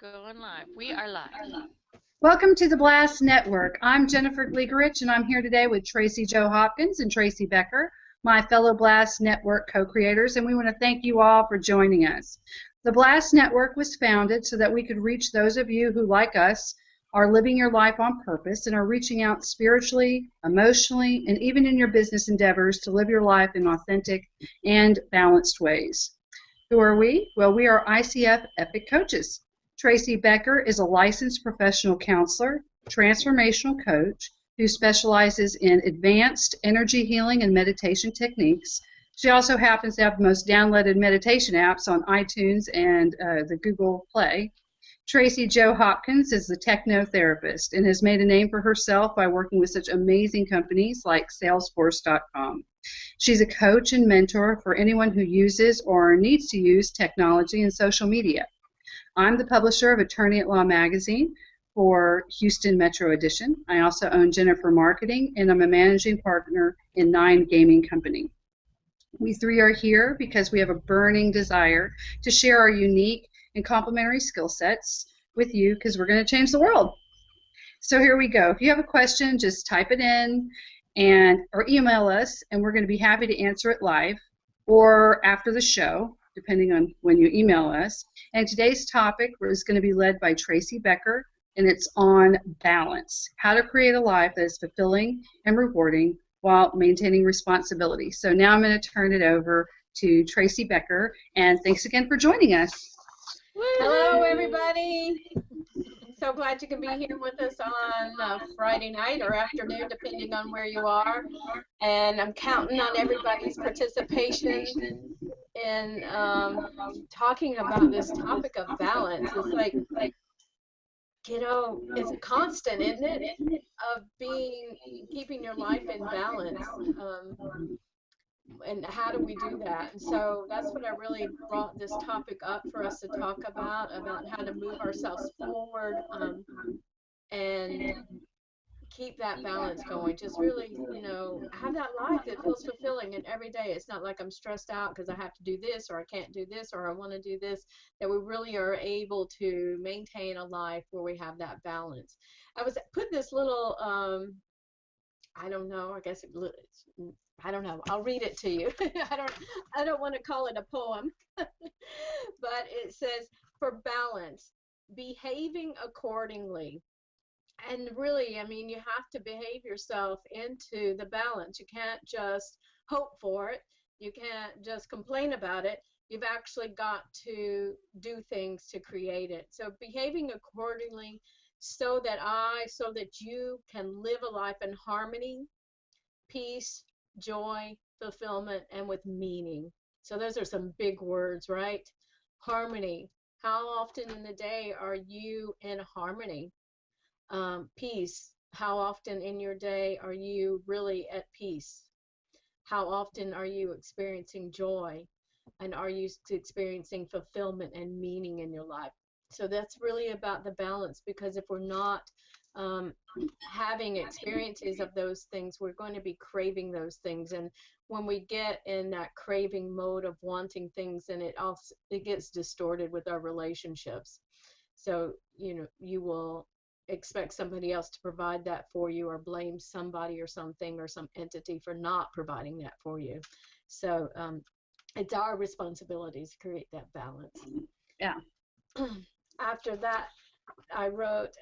Going live. We are live. Welcome to the Blast Network. I'm Jennifer Glegerich, and I'm here today with Tracy Jo Hopkins and Tracy Becker, my fellow Blast Network co-creators, and we want to thank you all for joining us. The Blast Network was founded so that we could reach those of you who, like us, are living your life on purpose and are reaching out spiritually, emotionally, and even in your business endeavors to live your life in authentic and balanced ways. Who are we? Well, we are ICF Epic Coaches. Tracy Becker is a licensed professional counselor, transformational coach who specializes in advanced energy healing and meditation techniques. She also happens to have the most downloaded meditation apps on iTunes and the Google Play. Tracy Jo Hopkins is the technotherapist and has made a name for herself by working with such amazing companies like Salesforce.com. She's a coach and mentor for anyone who uses or needs to use technology and social media. I'm the publisher of Attorney at Law magazine for Houston Metro Edition. I also own Jennifer Marketing, and I'm a managing partner in 9 Gaming Company. We three are here because we have a burning desire to share our unique and complementary skill sets with you because we're going to change the world. So here we go. If you have a question, just type it in or email us, and we're going to be happy to answer it live or after the show, depending on when you email us. And today's topic is going to be led by Tracy Becker, and it's on balance, how to create a life that is fulfilling and rewarding while maintaining responsibility. So now I'm going to turn it over to Tracy Becker, and thanks again for joining us. Hello, everybody. So glad you can be here with us on Friday night or afternoon, depending on where you are. And I'm counting on everybody's participation in talking about this topic of balance. It's like, it's a constant, isn't it, of keeping your life in balance. And how do we do that? And so that's what I really brought this topic up for us to talk about how to move ourselves forward and keep that balance going. Just really, have that life that feels fulfilling. And every day, it's not like I'm stressed out because I have to do this or I can't do this or I want to do this, that we really are able to maintain a life where we have that balance. I was put this little, I don't know, I don't know. I'll read it to you. I don't want to call it a poem, but it says, for balance, behaving accordingly. And really, I mean, you have to behave yourself into the balance. You can't just hope for it. You can't just complain about it. You've actually got to do things to create it. So behaving accordingly so that you can live a life in harmony, peace, joy, fulfillment, and with meaning. So those are some big words, right? Harmony. How often in the day are you in harmony? Peace. How often in your day are you really at peace? How often are you experiencing joy? And are you experiencing fulfillment and meaning in your life? So that's really about the balance, because if we're not having experiences of those things, we're going to be craving those things. And when we get in that craving mode of wanting things, then it gets distorted with our relationships. So, you will expect somebody else to provide that for you, or blame somebody or something or some entity for not providing that for you. So it's our responsibility to create that balance. Yeah. After that, I wrote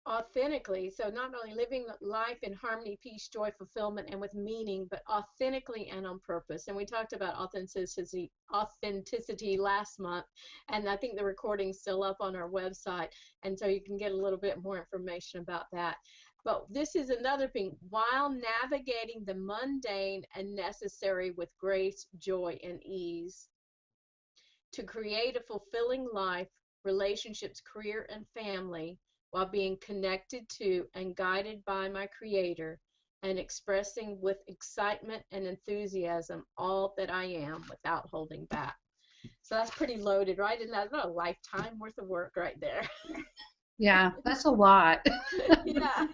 authentically. So not only living life in harmony, peace, joy, fulfillment, and with meaning, but authentically and on purpose. And we talked about authenticity last month, and I think the recording's still up on our website, and so you can get a little bit more information about that. But this is another thing: while navigating the mundane and necessary with grace, joy, and ease, to create a fulfilling life, relationships, career, and family, while being connected to and guided by my Creator, and expressing with excitement and enthusiasm all that I am without holding back. So that's pretty loaded, right? And that's a lifetime worth of work right there. Yeah, that's a lot. Yeah.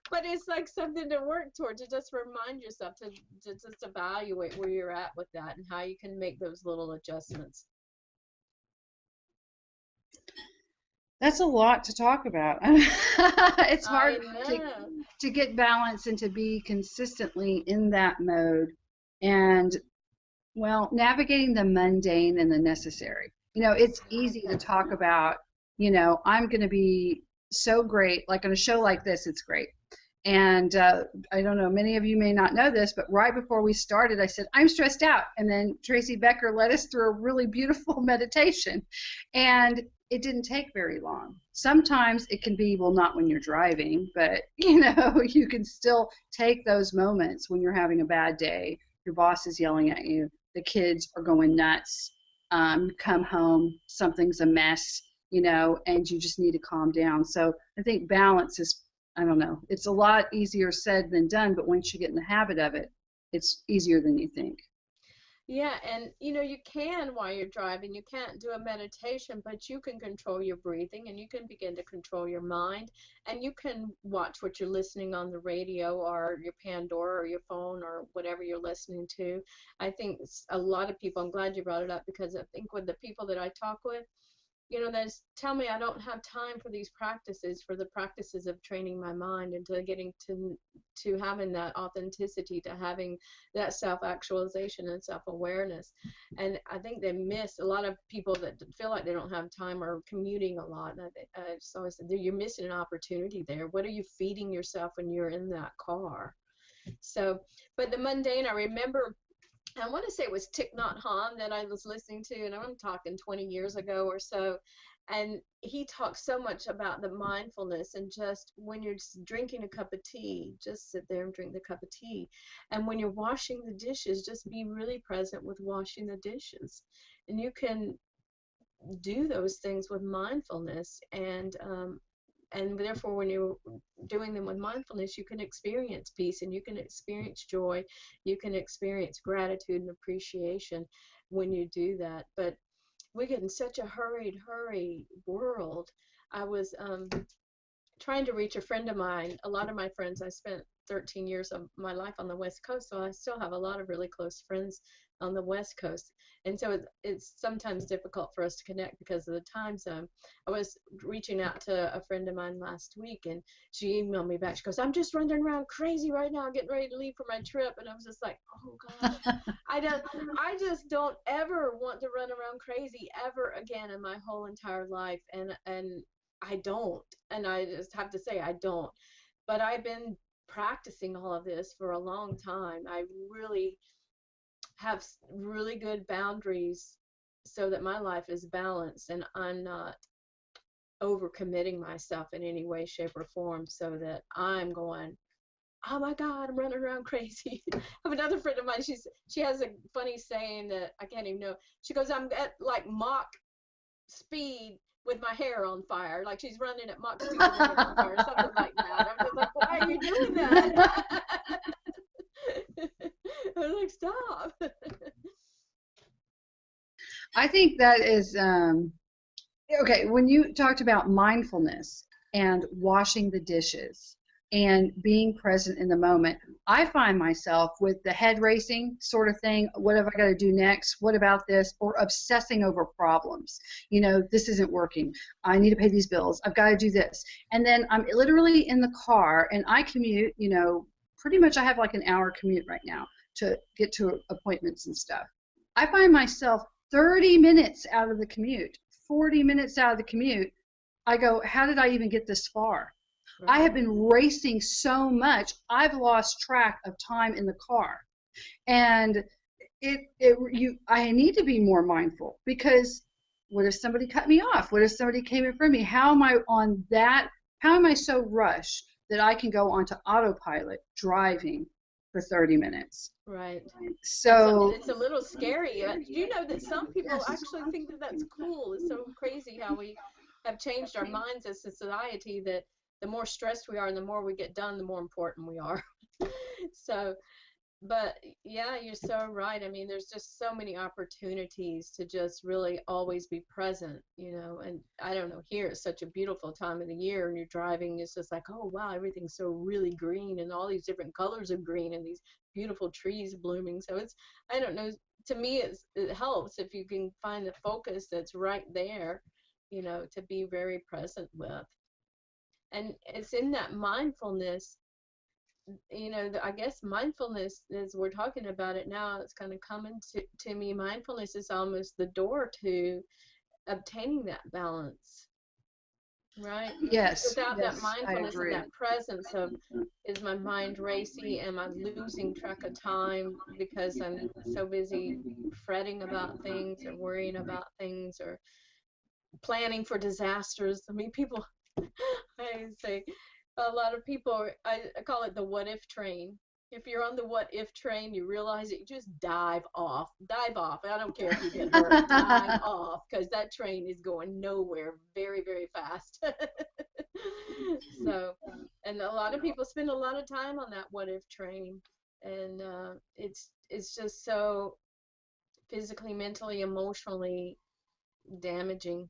But it's like something to work towards, to just remind yourself to just evaluate where you're at with that and how you can make those little adjustments. That's a lot to talk about. It's hard I to know. to get balance and to be consistently in that mode. And well, navigating the mundane and the necessary. It's easy to talk about, I'm going to be so great, like on a show like this, it's great. And I don't know, many of you may not know this, but right before we started, I said, I'm stressed out. And then Tracy Becker led us through a really beautiful meditation. And it didn't take very long. Sometimes it can be, well, not when you're driving, but you can still take those moments when you're having a bad day, your boss is yelling at you, the kids are going nuts. You come home, something's a mess, and you just need to calm down. So I think balance is, I don't know, it's a lot easier said than done, but once you get in the habit of it, it's easier than you think. Yeah, and you can while you're driving, you can't do a meditation, but you can control your breathing and you can begin to control your mind and you can watch what you're listening on the radio or your Pandora or your phone or whatever you're listening to. I think a lot of people, I'm glad you brought it up because I think with the people that I talk with, they tell me I don't have time for these practices, for the practices of training my mind and to getting to having that authenticity, to having that self-actualization and self-awareness. And I think they miss a lot of people that feel like they don't have time or commuting a lot. And I just always say, you're missing an opportunity there. What are you feeding yourself when you're in that car? So, but the mundane, I remember I want to say it was Thich Nhat Hanh that I was listening to, and I'm talking 20 years ago or so. And he talks so much about the mindfulness and just when you're just drinking a cup of tea, just sit there and drink the cup of tea. And when you're washing the dishes, just be really present with washing the dishes. And you can do those things with mindfulness and therefore when you're doing them with mindfulness you can experience peace and you can experience joy, you can experience gratitude and appreciation when you do that. But we get in such a hurry world. I was trying to reach a friend of mine. A lot of my friends, I spent 13 years of my life on the West Coast, so I still have a lot of really close friends on the West Coast. And so it's sometimes difficult for us to connect because of the time zone. I was reaching out to a friend of mine last week, and she emailed me back. She goes, I'm just running around crazy right now, getting ready to leave for my trip. And I was just like, oh gosh, I just don't ever want to run around crazy ever again in my whole entire life. And I don't. And I just have to say, I don't. But I've been practicing all of this for a long time. I really have really good boundaries so that my life is balanced and I'm not overcommitting myself in any way, shape, or form so that I'm going, oh my God, I'm running around crazy. I have another friend of mine, she has a funny saying that I can't even know. She goes, I'm at like Mach speed with my hair on fire, like she's running at Mach speed with her hair on fire, something like that. I'm just like, why are you doing that? I was like, stop. I think that is okay. When you talked about mindfulness and washing the dishes and being present in the moment, I find myself with the head racing sort of thing. What have I got to do next? What about this? Or obsessing over problems. This isn't working. I need to pay these bills. I've got to do this. And then I'm literally in the car and I commute, pretty much I have like an hour commute right now to get to appointments and stuff. I find myself 30 minutes out of the commute, 40 minutes out of the commute. I go, how did I even get this far? I have Right. been racing so much, I've lost track of time in the car. And I need to be more mindful because what if somebody cut me off? What if somebody came in front of me? How am I on that? How am I so rushed that I can go onto autopilot driving for 30 minutes? Right. So, It's a little scary. You know that some people actually think that that's cool. It's so crazy how we have changed our minds as a society that the more stressed we are and the more we get done, the more important we are. So but yeah, you're so right. I mean, there's just so many opportunities to just really always be present. And I don't know, here it's such a beautiful time of the year and you're driving, it's just like, oh wow, everything's so really green and all these different colors of green and these beautiful trees blooming. So I don't know, to me it helps if you can find the focus that's right there to be very present with. And it's in that mindfulness, I guess mindfulness, as we're talking about it now, it's kind of coming to me. Mindfulness is almost the door to obtaining that balance, right? Yes, Without that yes, I mindfulness and agree. that presence of, is my mind racy? Am I losing track of time because I'm so busy fretting about things or worrying about things or planning for disasters? I mean, people, I say, a lot of people, I call it the what if train. If you're on the what if train, you realize it, you just dive off. Dive off. I don't care if you get hurt. Dive off, because that train is going nowhere very, very fast. So, and a lot of people spend a lot of time on that what if train, and it's just so physically, mentally, emotionally damaging.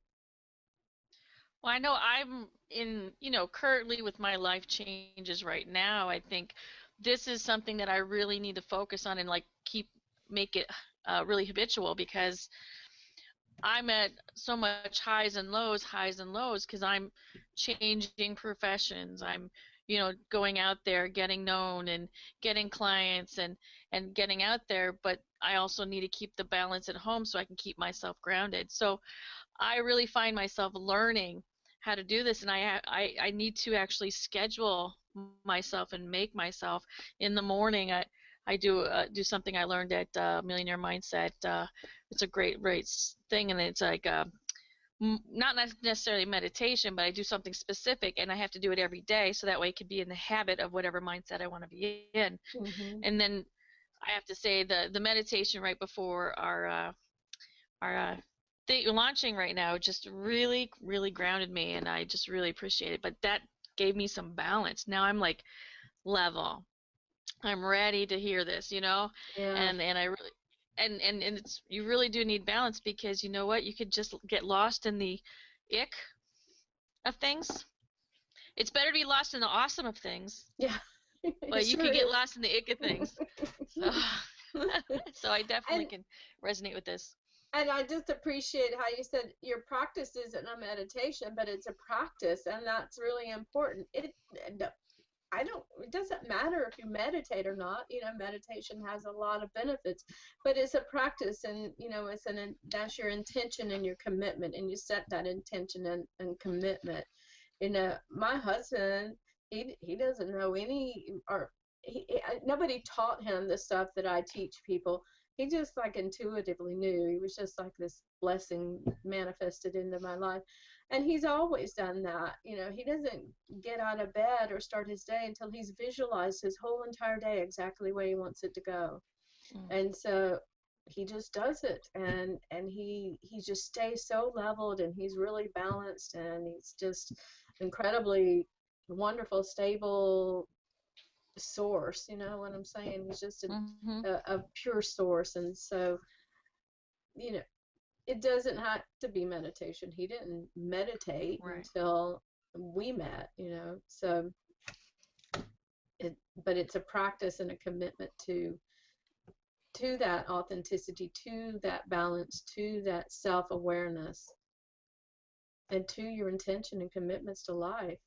Well, I know I'm in, currently with my life changes right now, I think this is something that I really need to focus on and like make it really habitual, because I'm at so much highs and lows, because I'm changing professions. I'm, going out there, getting known and getting clients and getting out there, but I also need to keep the balance at home so I can keep myself grounded. So I really find myself learning how to do this, and I need to actually schedule myself and make myself in the morning. I do something I learned at Millionaire Mindset. It's a great thing, and it's like not necessarily meditation, but I do something specific, and I have to do it every day, so that way I can be in the habit of whatever mindset I want to be in. Mm-hmm. And then I have to say the meditation right before our thing launching right now just really grounded me, and I just really appreciate it. But that gave me some balance. Now I'm like level. I'm ready to hear this, Yeah. and I really and it's, you really do need balance, because you know what, you could just get lost in the ick of things. It's better to be lost in the awesome of things, Yeah. It but you sure could get is. lost in the ick of things. So so I definitely and can resonate with this. and I just appreciate how you said your practice isn't a meditation, but it's a practice, and that's really important. I don't, it doesn't matter if you meditate or not. Meditation has a lot of benefits, but it's a practice, and that's your intention and your commitment, and you set that intention and commitment. My husband, he doesn't know any, or nobody taught him the stuff that I teach people. He just like intuitively knew. He was just like this blessing manifested into my life. And he's always done that. He doesn't get out of bed or start his day until he's visualized his whole entire day exactly where he wants it to go. Mm. And so he just does it, and he just stays so leveled, and he's really balanced, and he's just incredibly wonderful, stable source. You know what I'm saying? He's just Mm-hmm. a pure source. And so, you know, it doesn't have to be meditation. He didn't meditate Right. until we met, so but it's a practice and a commitment to that authenticity, to that balance, to that self-awareness, and to your intention and commitments to life.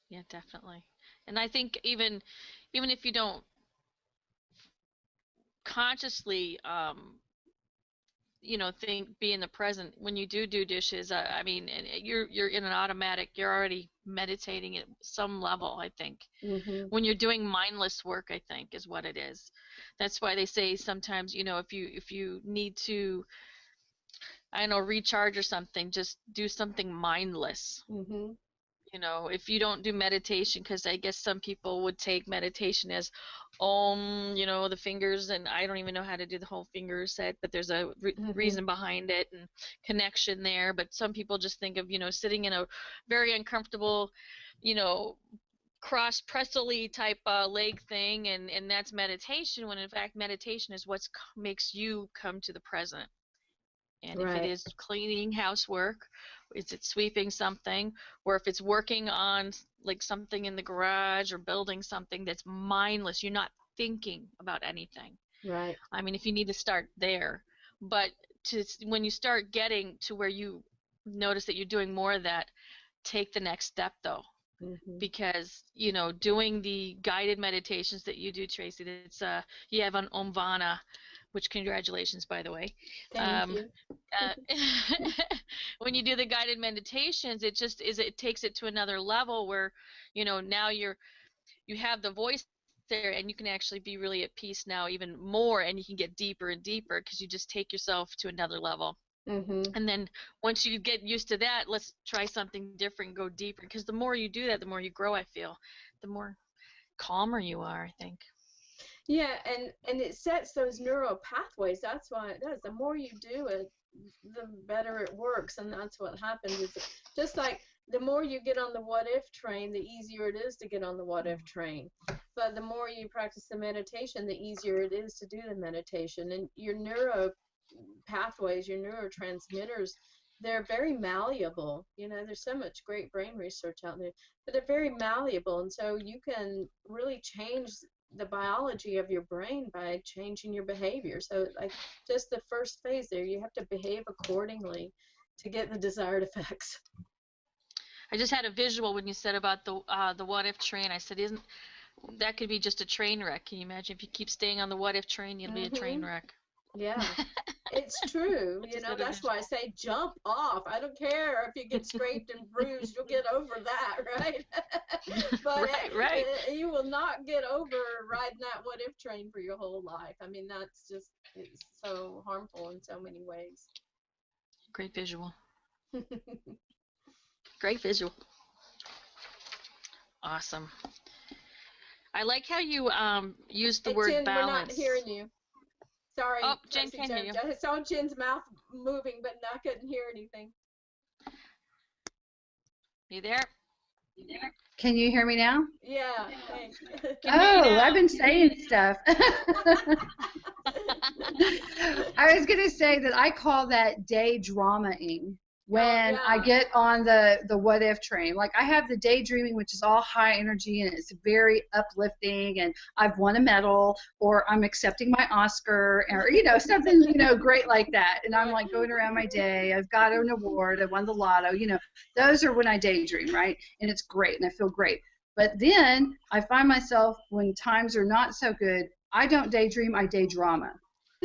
Yeah, definitely. And I think even if you don't consciously think, be in the present when you do dishes, I mean, and you're in an automatic, you're already meditating at some level, I think. Mm-hmm. When you're doing mindless work, I think, is what it is. That's why they say sometimes, if you need to, I don't know, recharge or something, just do something mindless. Mm-hmm. If you don't do meditation, because I guess some people would take meditation as the fingers, and I don't even know how to do the whole finger set, but there's a Mm-hmm. reason behind it and connection there. But some people just think of, sitting in a very uncomfortable, you know, cross pressly type leg thing, and that's meditation, when in fact meditation is what makes you come to the present. And if it Right. is cleaning housework, is it sweeping something, or if it's working on like something in the garage or building something that's mindless, you're not thinking about anything. Right. I mean, if you need to start there, but when you start getting to where you notice that you're doing more of that, take the next step though. Mm-hmm. Because doing the guided meditations that you do, Tracy, that's you have on Omvana, which congratulations, by the way. Thank you. When you do the guided meditations, it takes it to another level where now you have the voice there, and you can actually be really at peace now even more, and you can get deeper and deeper because you just take yourself to another level. Mm-hmm. And then once you get used to that, let's try something different and go deeper, because the more you do that, the more you grow. I feel the more calmer you are, I think. Yeah, and it sets those neural pathways. That's why it does. The more you do it, the better it works, and that's what happens. Is just like the more you get on the what if train, the easier it is to get on the what if train. But the more you practice the meditation, the easier it is to do the meditation. And your neuro pathways, your neurotransmitters, they're very malleable. There's so much great brain research out there, but they're very malleable, and so you can really change the biology of your brain by changing your behavior. So like just the first phase there, you have to behave accordingly to get the desired effects. I just had a visual when you said about the what if train. I said, isn't that could be just a train wreck? Can you imagine if you keep staying on the what if train, you'll be a train wreck. Yeah, it's true. That's why I say jump off. I don't care if you get scraped and bruised, you'll get over that, right? But right. You will not get over riding that what if train for your whole life. I mean, it's so harmful in so many ways. Great visual. Great visual. Awesome. I like how you used the word Jen, balance. we're not hearing you. Sorry. Oh, Jen can't hear you. I saw Jen's mouth moving, but I couldn't hear anything. You there? Can you hear me now? Yeah. Hey. I've been saying stuff. I was going to say that I call that day dramaing when I get on the what if train. Like I have the daydreaming, which is all high energy and it's very uplifting, and I've won a medal or I'm accepting my Oscar or something great like that, and I'm like going around my day, I've got an award, I won the lotto, those are when I daydream, right? And it's great and I feel great. But then I find myself when times are not so good, I don't daydream, I daydrama.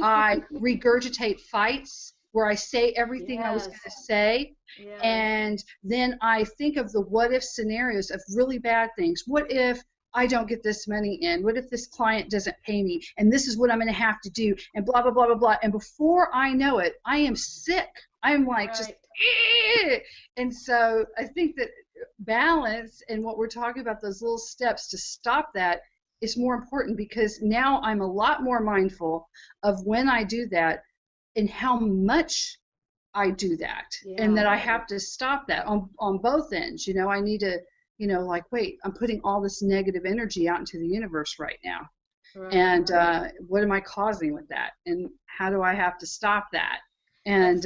I regurgitate fights where I say everything I was going to say, and then I think of the what if scenarios of really bad things. What if I don't get this money in? What if this client doesn't pay me? And this is what I'm going to have to do, and blah, blah, blah, blah, blah. And before I know it, I am sick. I'm like just, and so I think that balance and what we're talking about, those little steps to stop that, is more important, because now I'm a lot more mindful of when I do that and how much I do that, and that I have to stop that on both ends. I need to, like, wait, I'm putting all this negative energy out into the universe right now. And what am I causing with that? And how do I have to stop that? And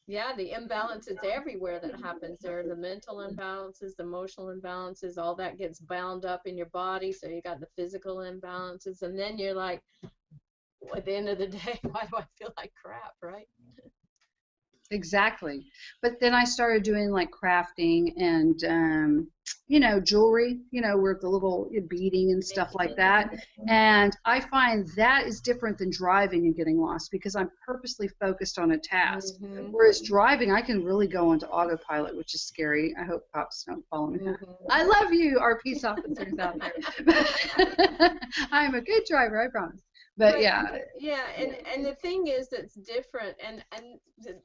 Yeah, the imbalances everywhere that happens. There are the mental imbalances, the emotional imbalances, all that gets bound up in your body. So you got the physical imbalances, and then you're like, at the end of the day, why do I feel like crap, right? Exactly. But then I started doing like crafting and, jewelry, with the little beading and stuff like that. And I find that is different than driving and getting lost, because I'm purposely focused on a task. Whereas driving, I can really go into autopilot, which is scary. I hope cops don't follow me. I love you, our peace officers out there. I'm a good driver, I promise. But yeah, and the thing is that's different, and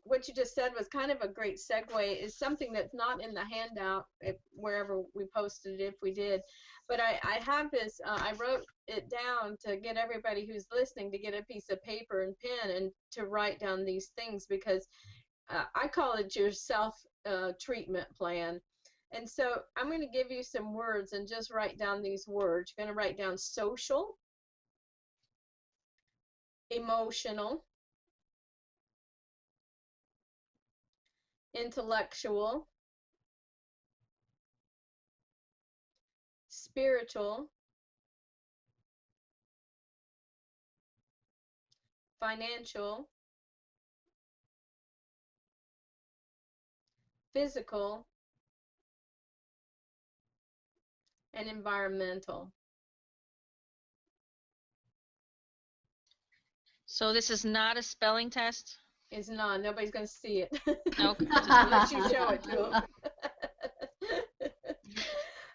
what you just said was kind of a great segue, is something that's not in the handout wherever we posted it, if we did, but I have this, I wrote it down to get everybody who's listening to get a piece of paper and pen and to write down these things, because I call it your self treatment plan. And so I'm going to give you some words and just write down these words. You're going to write down social, emotional, intellectual, spiritual, financial, physical, and environmental. So this is not a spelling test? It's not. Nobody's going to see it Okay, just unless you making show sure. it to them.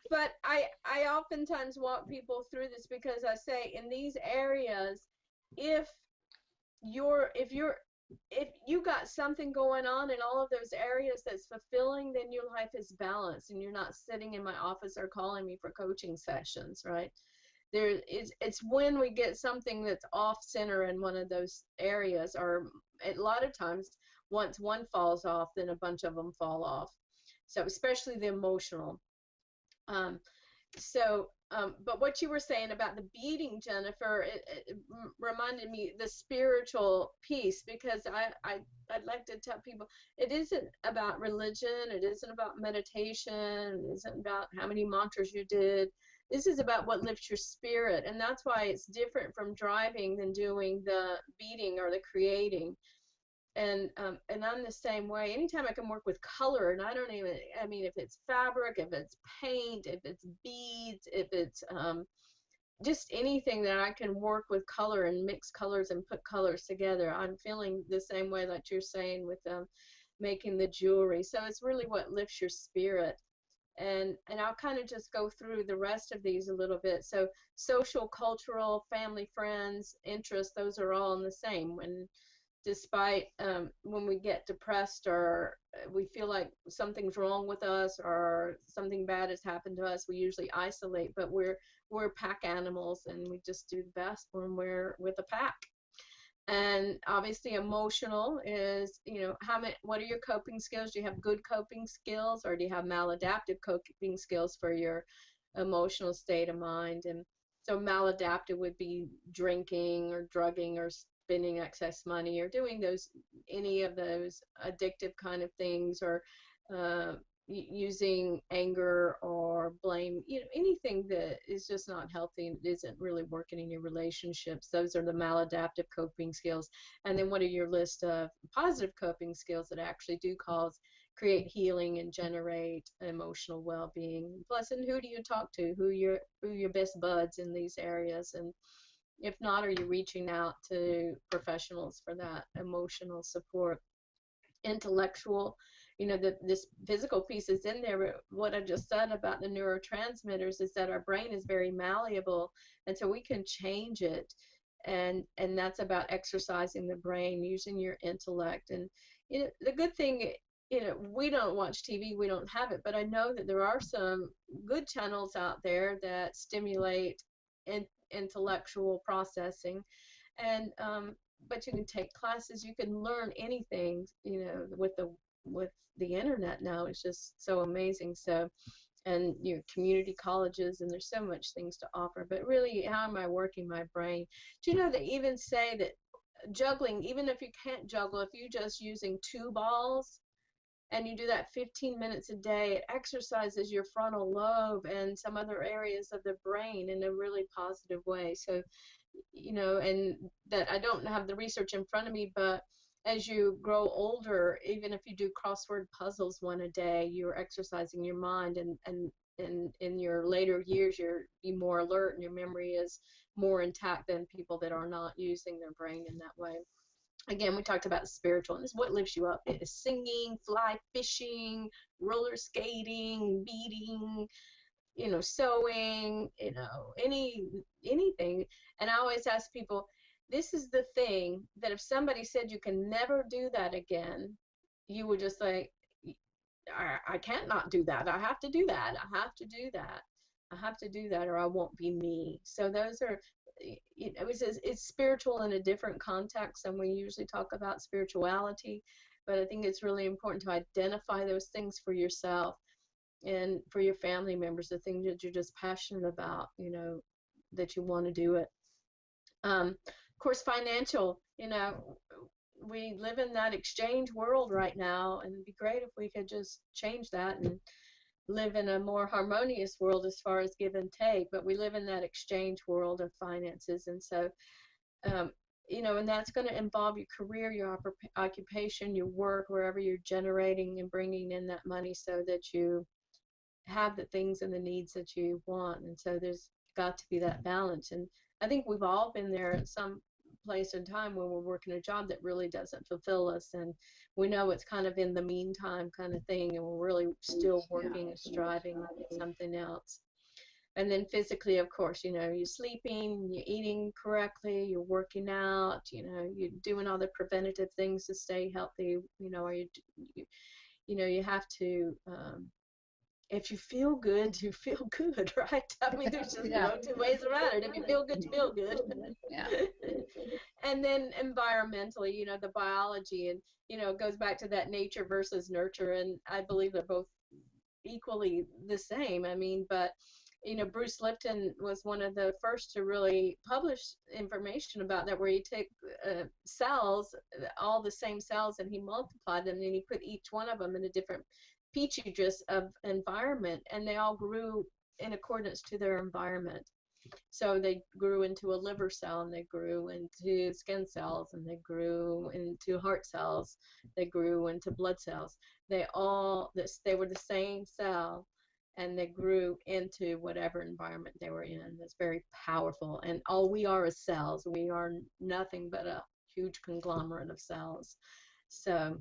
But I oftentimes walk people through this because I say in these areas, if if you got something going on in all of those areas that's fulfilling, then your life is balanced and you're not sitting in my office or calling me for coaching sessions, right? It's when we get something that's off center in one of those areas, or a lot of times once one falls off, then a bunch of them fall off. So especially the emotional. Um, but what you were saying about the beating, Jennifer, it reminded me the spiritual piece, because I'd like to tell people it isn't about religion, it isn't about meditation, it isn't about how many mantras you did. This is about what lifts your spirit, and that's why it's different from driving than doing the beating or the creating. And I'm the same way. Anytime I can work with color, and I mean, if it's fabric, if it's paint, if it's beads, if it's just anything that I can work with color and mix colors and put colors together, I'm feeling the same way that you're saying with making the jewelry. So it's really what lifts your spirit. And I'll kind of just go through the rest of these a little bit. So social, cultural, family, friends, interests, those are all in the same. Despite when we get depressed or we feel like something's wrong with us or something bad has happened to us, we usually isolate, but we're pack animals, and we just do the best when we're with a pack. And obviously emotional is, what are your coping skills? Do you have good coping skills, or do you have maladaptive coping skills for your emotional state of mind? And so maladaptive would be drinking or drugging or spending excess money or doing any of those addictive kind of things, or using anger or blame, anything that is just not healthy and isn't really working in your relationships. Those are the maladaptive coping skills. And then what are your list of positive coping skills that actually do create healing and generate emotional well-being? Plus, and who do you talk to? Who are your best buds in these areas? And if not, are you reaching out to professionals for that emotional support? Intellectual, this physical piece is in there, but what I just said about the neurotransmitters is that our brain is very malleable, and so we can change it. And that's about exercising the brain, using your intellect. And the good thing, we don't watch TV, we don't have it, but I know that there are some good channels out there that stimulate intellectual processing. And but you can take classes, you can learn anything, with the internet now. It's just so amazing. So, and your community colleges, and there's so much things to offer. But really, how am I working my brain? Do you know they even say that juggling, even if you can't juggle, if you're just using two balls and you do that 15 minutes a day, it exercises your frontal lobe and some other areas of the brain in a really positive way. So, and that I don't have the research in front of me, but as you grow older, even if you do crossword puzzles one a day, you're exercising your mind, and in your later years, you'll be more alert and your memory is more intact than people that are not using their brain in that way. Again, we talked about spiritual, and this is what lifts you up. It is singing, fly fishing, roller skating, beading, sewing, anything. And I always ask people, this is the thing that if somebody said you can never do that again, you would just say, I can't not do that. I have to do that. I have to do that. I have to do that, or I won't be me. So those are, it's spiritual in a different context than we usually talk about spirituality. But I think it's really important to identify those things for yourself and for your family members, the things that you're just passionate about, that you want to do it. Of course, financial, we live in that exchange world right now, and it'd be great if we could just change that and live in a more harmonious world as far as give and take. But we live in that exchange world of finances, and so you know, and that's going to involve your career, your occupation, your work, wherever you're generating and bringing in that money so that you have the things and the needs that you want. And so there's got to be that balance. And I think we've all been there at some place in time when we're working a job that really doesn't fulfill us, and we know it's kind of in the meantime kind of thing, and we're really still working and striving at something else. And then physically, of course, you know, you're sleeping, you're eating correctly, you're working out, you know, you're doing all the preventative things to stay healthy, you know, or you know, you have to, if you feel good, you feel good, right? I mean, there's just Yeah. no two ways around it. If you feel good, you feel good. Yeah. And then environmentally, you know, the biology, and, you know, it goes back to that nature versus nurture, and I believe they're both equally the same. I mean, but you know, Bruce Lipton was one of the first to really publish information about that, where he took cells, all the same cells, and he multiplied them, and he put each one of them in a different petri dish of environment, and they all grew in accordance to their environment. So they grew into a liver cell, and they grew into skin cells, and they grew into heart cells, they grew into blood cells. They were the same cell, and they grew into whatever environment they were in. That's very powerful. And all we are is cells. We are nothing but a huge conglomerate of cells. So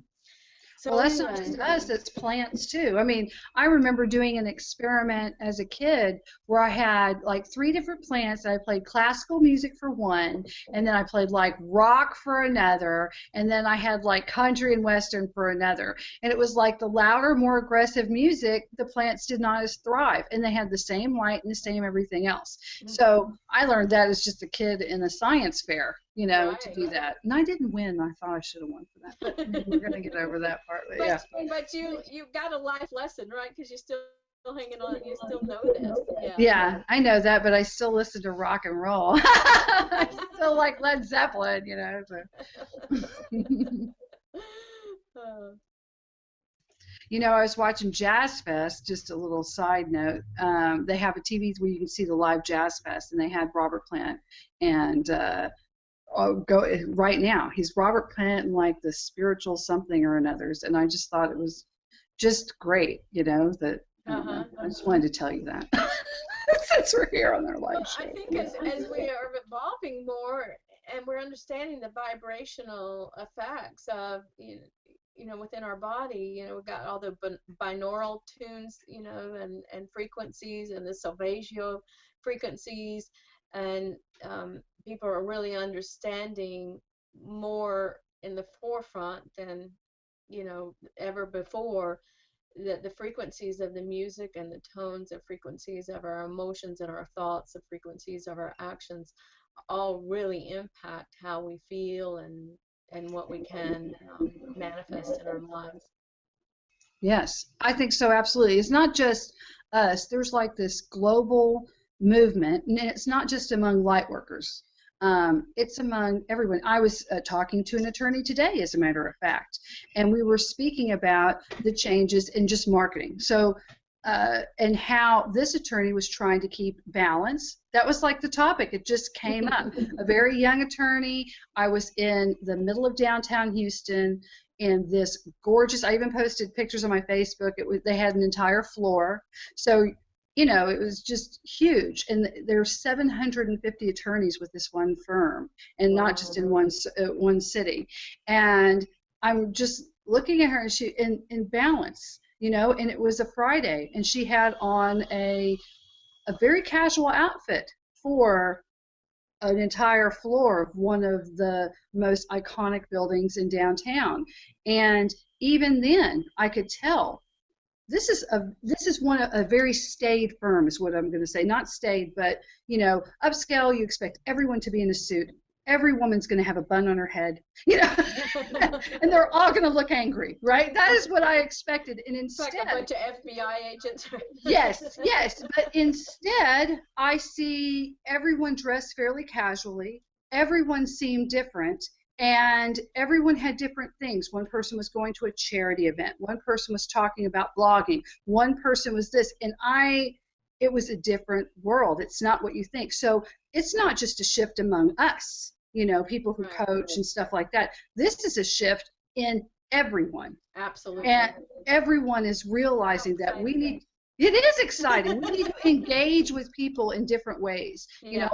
Well, that's not anyway. just us, it's plants too. I mean, I remember doing an experiment as a kid where I had like 3 different plants. I played classical music for one, and then I played like rock for another, and then I had like country and western for another. And it was like the louder, more aggressive music, the plants did not as thrive, and they had the same light and the same everything else. So I learned that as just a kid in a science fair, you know, to do that. And I didn't win. I thought I should have won for that, but we're going to get over that part. But yeah. But you got a life lesson, right? Because you're still hanging on. You still know this. Yeah. Yeah, I know that, but I still listen to rock and roll. I still like Led Zeppelin, you know. So. You know, I was watching Jazz Fest, just a little side note. They have a TV where you can see the live Jazz Fest, and they had Robert Plant, and go right now. He's Robert Plant and like the spiritual something or another's, and I just thought it was just great, you know, that I just wanted to tell you that since we're here on their live show. I think as we are evolving more and we're understanding the vibrational effects of, you know, within our body, you know, we've got all the binaural tunes, you know, and frequencies, and the solfeggio frequencies, and people are really understanding more in the forefront than, you know, ever before, that the frequencies of the music and the tones of frequencies of our emotions and our thoughts, the frequencies of our actions, all really impact how we feel and what we can manifest in our lives. Yes, I think so, absolutely. It's not just us. There's like this global movement, and it's not just among light workers. It's among everyone. I was talking to an attorney today, as a matter of fact, and we were speaking about the changes in just marketing. So, and how this attorney was trying to keep balance. That was like the topic. It just came up. A very young attorney. I was in the middle of downtown Houston in this gorgeous, I even posted pictures on my Facebook. They had an entire floor. So, you know, it was just huge. And there's 750 attorneys with this one firm, and not just in one city. And I'm just looking at her, and she in balance, you know, and it was a Friday, and she had on a very casual outfit for an entire floor of one of the most iconic buildings in downtown. And even then, I could tell this is one of a very staid firm, is what I'm going to say. Not staid, but, you know, upscale. You expect everyone to be in a suit. Every woman's going to have a bun on her head, you know, and they're all going to look angry, right? That is what I expected. And instead, it's like a bunch of FBI agents. yes, but instead, I see everyone dressed fairly casually. Everyone seemed different, and everyone had different things. One person was going to a charity event. One person was talking about blogging. One person was this, and it was a different world. It's not what you think. So it's not just a shift among us. people who Right. coach and stuff like that. This is a shift in everyone. Absolutely. And everyone is realizing that we need, it is exciting. We need to engage with people in different ways. Yeah.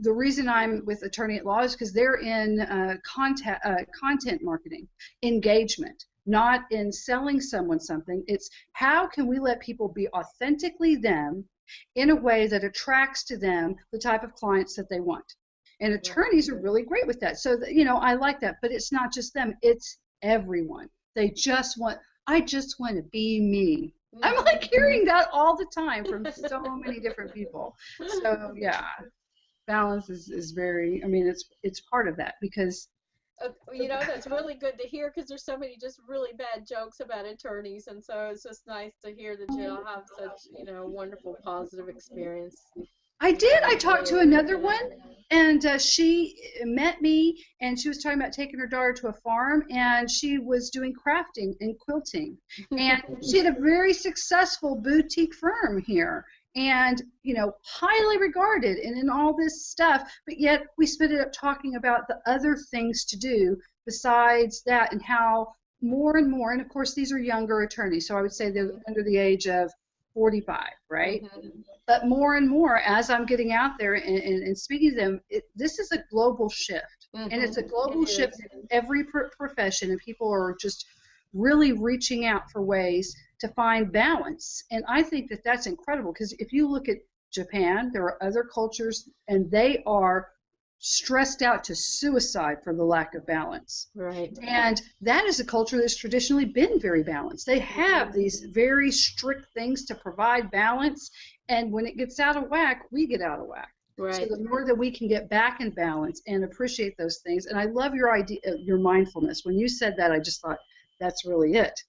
The reason I'm with Attorney at Law is because they're in content marketing, engagement, not in selling someone something. It's how can we let people be authentically them in a way that attracts to them the type of clients that they want. And attorneys are really great with that. So, I like that, but it's not just them, it's everyone. They just want, I just want to be me. I'm like hearing that all the time from so many different people. So, yeah, balance is very, it's part of that because that's really good to hear because there's so many just really bad jokes about attorneys, and so it's just nice to hear that you all have such, wonderful positive experience. I did. I talked to another one, and she met me, and she was talking about taking her daughter to a farm, and she was doing crafting and quilting, and she had a very successful boutique firm here, and highly regarded, and in all this stuff. But yet we split it up talking about the other things to do besides that, and how more and more, and of course these are younger attorneys, so I would say they're under the age of 45, right? But more and more, as I'm getting out there and speaking to them, this is a global shift. And it's a global shift in every profession, and people are just really reaching out for ways to find balance. And I think that that's incredible because if you look at Japan, there are other cultures, and they are stressed out to suicide for the lack of balance. Right. And that is a culture that's traditionally been very balanced. They have these very strict things to provide balance, and when it gets out of whack, we get out of whack. Right. So the more that we can get back in balance and appreciate those things, and I love your idea, your mindfulness. When you said that, I just thought that's really it.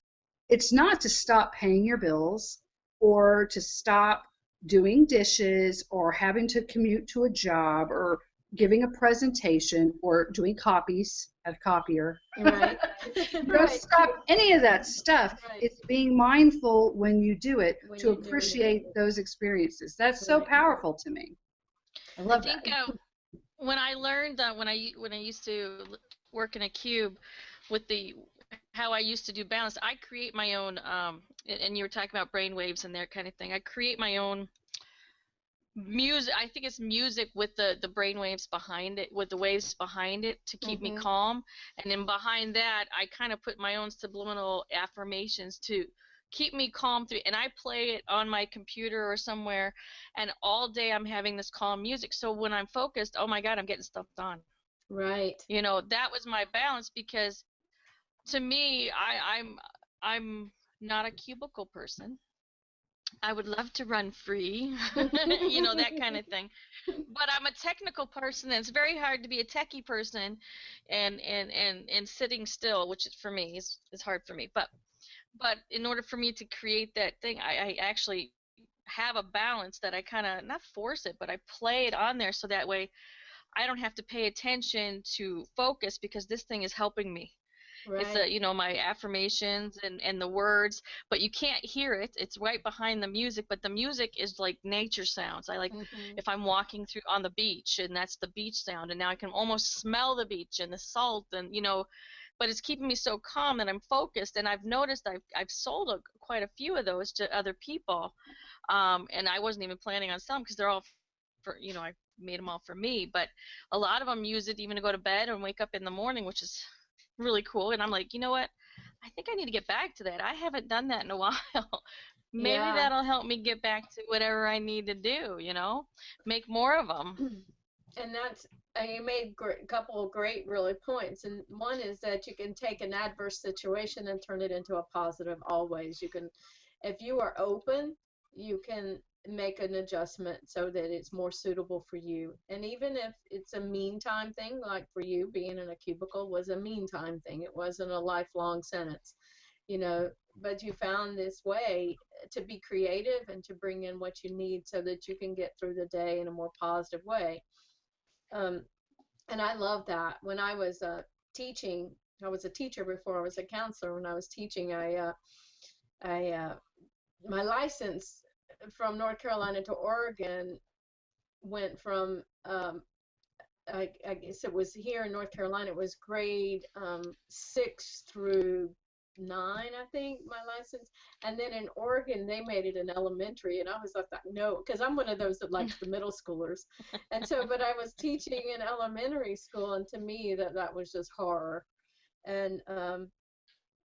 It's not to stop paying your bills or to stop doing dishes or having to commute to a job or giving a presentation or doing copies at a copier. Right. Don't stop any of that stuff. Right. It's being mindful when you do it When to you're doing appreciate those experiences. That's so powerful to me. I love I think that. when I learned when I used to work in a cube with the how I used to do balance, I create my own and you were talking about brain waves and that kind of thing. I create my own music. I think it's music with the brain waves behind it, with the waves behind it to keep me calm. And then behind that, I kind of put my own subliminal affirmations to keep me calm through. And I play it on my computer or somewhere, and all day I'm having this calm music. So when I'm focused, oh my God, I'm getting stuff done. Right. That was my balance because to me, I'm not a cubicle person. I would love to run free, that kind of thing. But I'm a technical person, and it's very hard to be a techie person and sitting still, which is for me is hard for me. But in order for me to create that thing, I actually have a balance that I kind of not force it, but I play it on there so that way I don't have to pay attention to focus because this thing is helping me. It's Right. my affirmations and the words, but you can't hear it. It's right behind the music, but the music is like nature sounds. I like if I'm walking through on the beach and that's the beach sound, and now I can almost smell the beach and the salt and but it's keeping me so calm that I'm focused. And I've noticed I've sold quite a few of those to other people, and I wasn't even planning on selling because they're all for I made them all for me, but a lot of them use it even to go to bed and wake up in the morning, which is really cool. And I'm like, you know what? I think I need to get back to that. I haven't done that in a while. Maybe Yeah. that'll help me get back to whatever I need to do, make more of them. And that's you made a couple of great really points, and one is that you can take an adverse situation and turn it into a positive always. You can, if you are open, you can make an adjustment so that it's more suitable for you. And even if it's a meantime thing, like for you being in a cubicle was a meantime thing, it wasn't a lifelong sentence, but you found this way to be creative and to bring in what you need so that you can get through the day in a more positive way. um, and I love that. When I was teaching, I was a teacher before I was a counselor. When I was teaching, I my license from North Carolina to Oregon went from I guess it was here in North Carolina, it was grade 6 through 9, I think, my license. And then in Oregon, they made it an elementary. And I was like, no, because I'm one of those that likes the middle schoolers. And so, but I was teaching in elementary school, and to me, that was just horror. And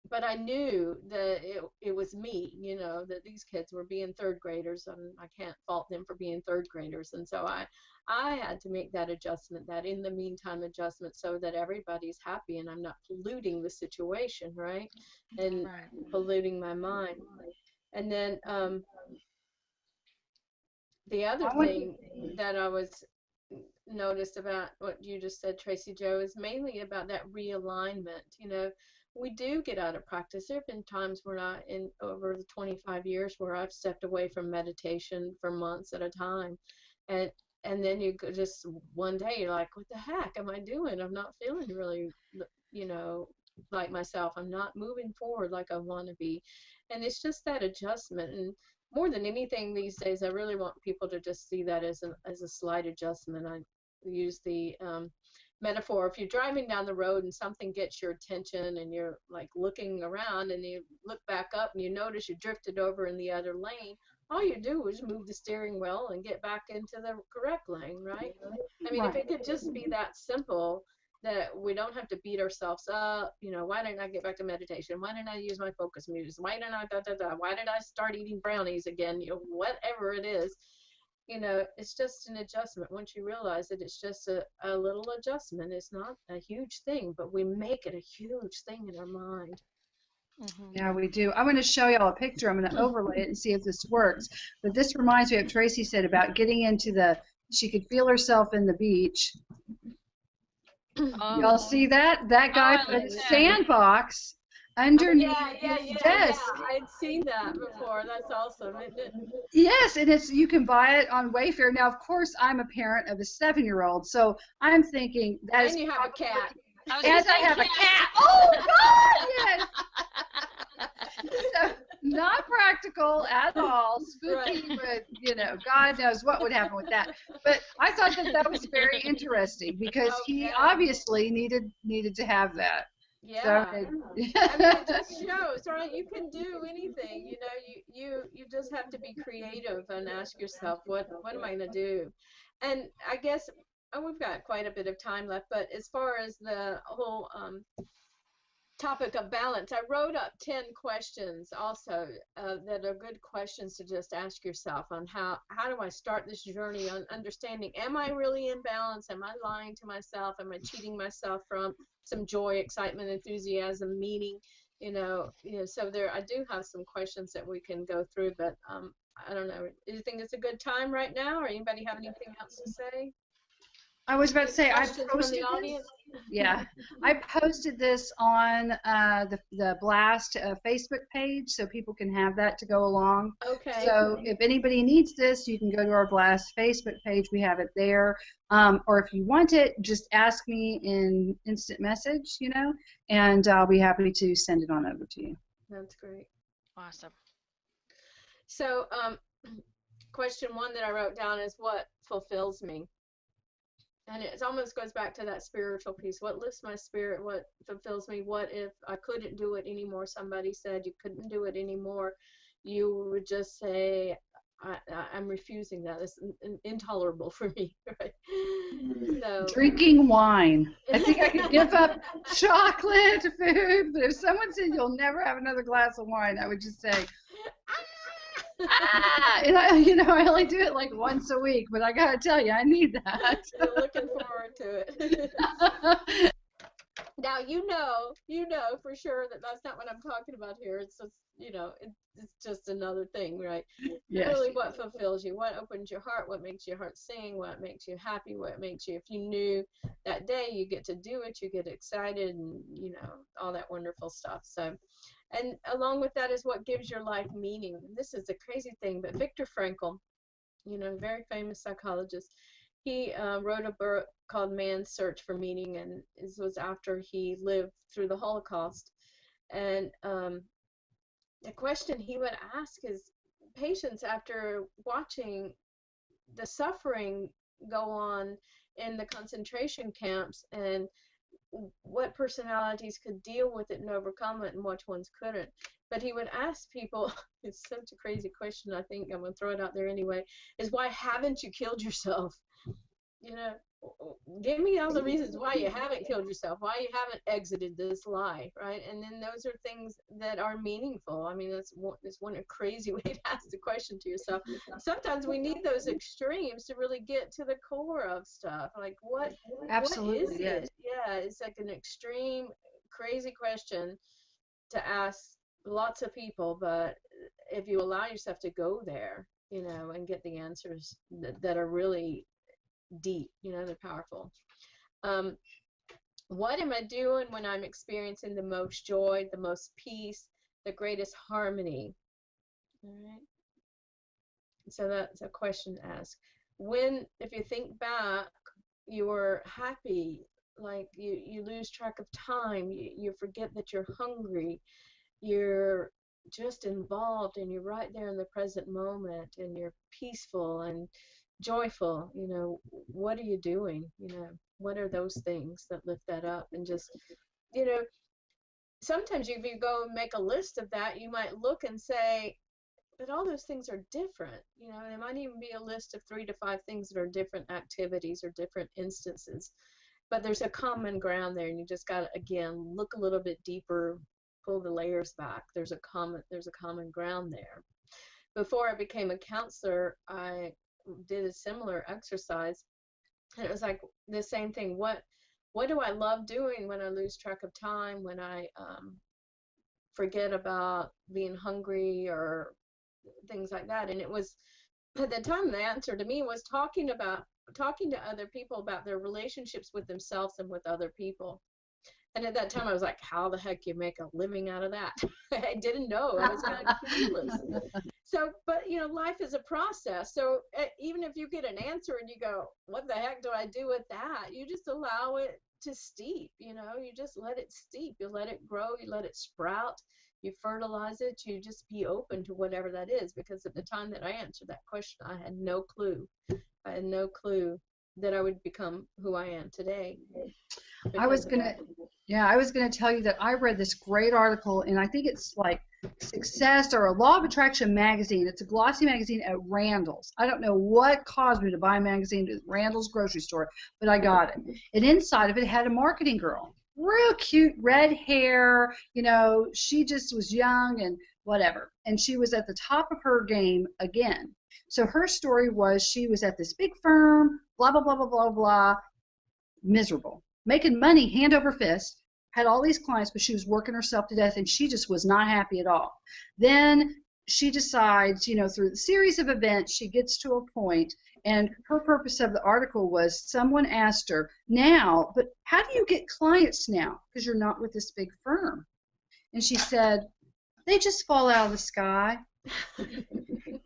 but I knew that it was me, that these kids were being third graders, and I can't fault them for being third graders. And so I had to make that adjustment, that in the meantime adjustment, so that everybody's happy and I'm not polluting the situation, right? And Right. polluting my mind. And then the other I want thing that I was noticed about what you just said, Tracy Jo, is mainly about that realignment. We do get out of practice. There have been times where in over the 25 years, where I've stepped away from meditation for months at a time, and then you just one day you're like, what the heck am I doing? I'm not feeling really, like myself. I'm not moving forward like I want to be, and it's just that adjustment. And more than anything these days, I really want people to just see that as a slight adjustment. I use the metaphor: if you're driving down the road and something gets your attention and you're like looking around and you look back up and you notice you drifted over in the other lane, all you do is move the steering wheel and get back into the correct lane, right? I mean, if right. it could just be that simple, that we don't have to beat ourselves up. Why didn't I get back to meditation? Why didn't I use my focus music? Why didn't I why did I start eating brownies again? Whatever it is, it's just an adjustment. Once you realize that it's just a little adjustment, it's not a huge thing, but we make it a huge thing in our mind. Mhm. Yeah, we do. I'm going to show y'all a picture. I'm going to overlay it and see if this works. But this reminds me of Tracy said about getting into she could feel herself in the beach. Oh, Y'all see that? That oh, guy I put like a that. sandbox Oh underneath yeah, yeah, his yeah, desk. yeah. I'd seen that before. That's awesome, isn't it? Yes, and you can buy it on Wayfair. Now, of course, I'm a parent of a 7-year-old, so I'm thinking that is And you have a probably, cat. I was gonna and I say have a cat. cat. Oh God, yes. So not practical at all, Right. spooky, but God knows what would happen with that. But I thought that was very interesting because Oh he yeah. obviously needed to have that. So Yeah. I mean, it just shows, right? You can do anything. You just have to be creative and ask yourself, what am I going to do? And I guess we've got quite a bit of time left, but as far as the whole topic of balance, I wrote up 10 questions also, that are good questions to just ask yourself on how do I start this journey on understanding, am I really in balance? Am I lying to myself? Am I cheating myself from some joy, excitement, enthusiasm, meaning? So I do have some questions that we can go through, but I don't know. Do you think it's a good time right now, or anybody have anything else to say? I was about to Any say I questions from the posted this. audience? Yeah, I posted this on the Blast Facebook page, so people can have that to go along. Okay. So if anybody needs this, you can go to our Blast Facebook page. We have it there. Or if you want it, just ask me in instant message, and I'll be happy to send it on over to you. That's great. Awesome. So, question 1 that I wrote down is, what fulfills me? And it almost goes back to that spiritual piece. What lifts my spirit? What fulfills me? What if I couldn't do it anymore? Somebody said you couldn't do it anymore. You would just say, I'm refusing that. It's intolerable for me, right? So, Drinking wine. I think I could give up chocolate, food, but if someone said you'll never have another glass of wine, I would just say, and I only do it like once a week, but I gotta tell you, I need that. you're looking forward to it. Now you know for sure that that's not what I'm talking about here. It's just it's just another thing, right? Yes. Really, what fulfills you? What opens your heart? What makes your heart sing? What makes you happy? What makes you, if you knew that day you get to do it, you get excited, and all that wonderful stuff. So, and along with that is what gives your life meaning. This is a crazy thing, but Viktor Frankl, very famous psychologist, he wrote a book called Man's Search for Meaning, and this was after he lived through the Holocaust. And the question he would ask his patients after watching the suffering go on in the concentration camps, and what personalities could deal with it and overcome it and which ones couldn't. But he would ask people, it's such a crazy question, I think I'm going to throw it out there anyway, is why haven't you killed yourself? You know, give me all the reasons why you haven't killed yourself, why you haven't exited this life, right? And then those are things that are meaningful. I mean, that's one a crazy way to ask the question to yourself. Sometimes we need those extremes to really get to the core of stuff. Like, what is Absolutely, yes. it? Yeah, it's like an extreme, crazy question to ask lots of people, but if you allow yourself to go there, you know, and get the answers that are really deep, you know, they're powerful. What am I doing when I'm experiencing the most joy, the most peace, the greatest harmony? All right. So that's a question to ask. When, if you think back, you were happy, like you lose track of time, you forget that you're hungry, you're just involved, and you're right there in the present moment, and you're peaceful and joyful. You know, what are you doing? You know, what are those things that lift that up? And just, you know, sometimes if you go and make a list of that, you might look and say, but all those things are different. You know, there might even be a list of 3 to 5 things that are different activities or different instances, but there's a common ground there, and you just got to, again, look a little bit deeper, pull the layers back. There's a common ground there. Before I became a counselor, I did a similar exercise, and it was like the same thing. What do I love doing when I lose track of time, when I forget about being hungry or things like that? And it was, at the time, the answer to me was talking to other people about their relationships with themselves and with other people. And at that time, I was like, how the heck you make a living out of that? I didn't know. I was kind of clueless. So, but, you know, life is a process. So even if you get an answer and you go, what the heck do I do with that? You just allow it to steep, you know, you just let it steep. You let it grow, you let it sprout, you fertilize it, you just be open to whatever that is. Because at the time that I answered that question, I had no clue. I had no clue that I would become who I am today. I was Because of gonna, that. yeah, I was gonna tell you that I read this great article, and I think it's like Success or a Law of Attraction magazine. It's a glossy magazine at Randall's. I don't know what caused me to buy a magazine at Randall's grocery store, but I got it. And inside of it had a marketing girl, real cute, red hair. You know, she just was young and whatever, and she was at the top of her game again. So her story was she was at this big firm, blah blah blah blah blah blah, miserable, making money hand over fist, had all these clients, but she was working herself to death, and she just was not happy at all. Then she decides, you know, through the series of events, she gets to a point, and her purpose of the article was someone asked her, now, but how do you get clients now? Because you're not with this big firm. And she said, they just fall out of the sky.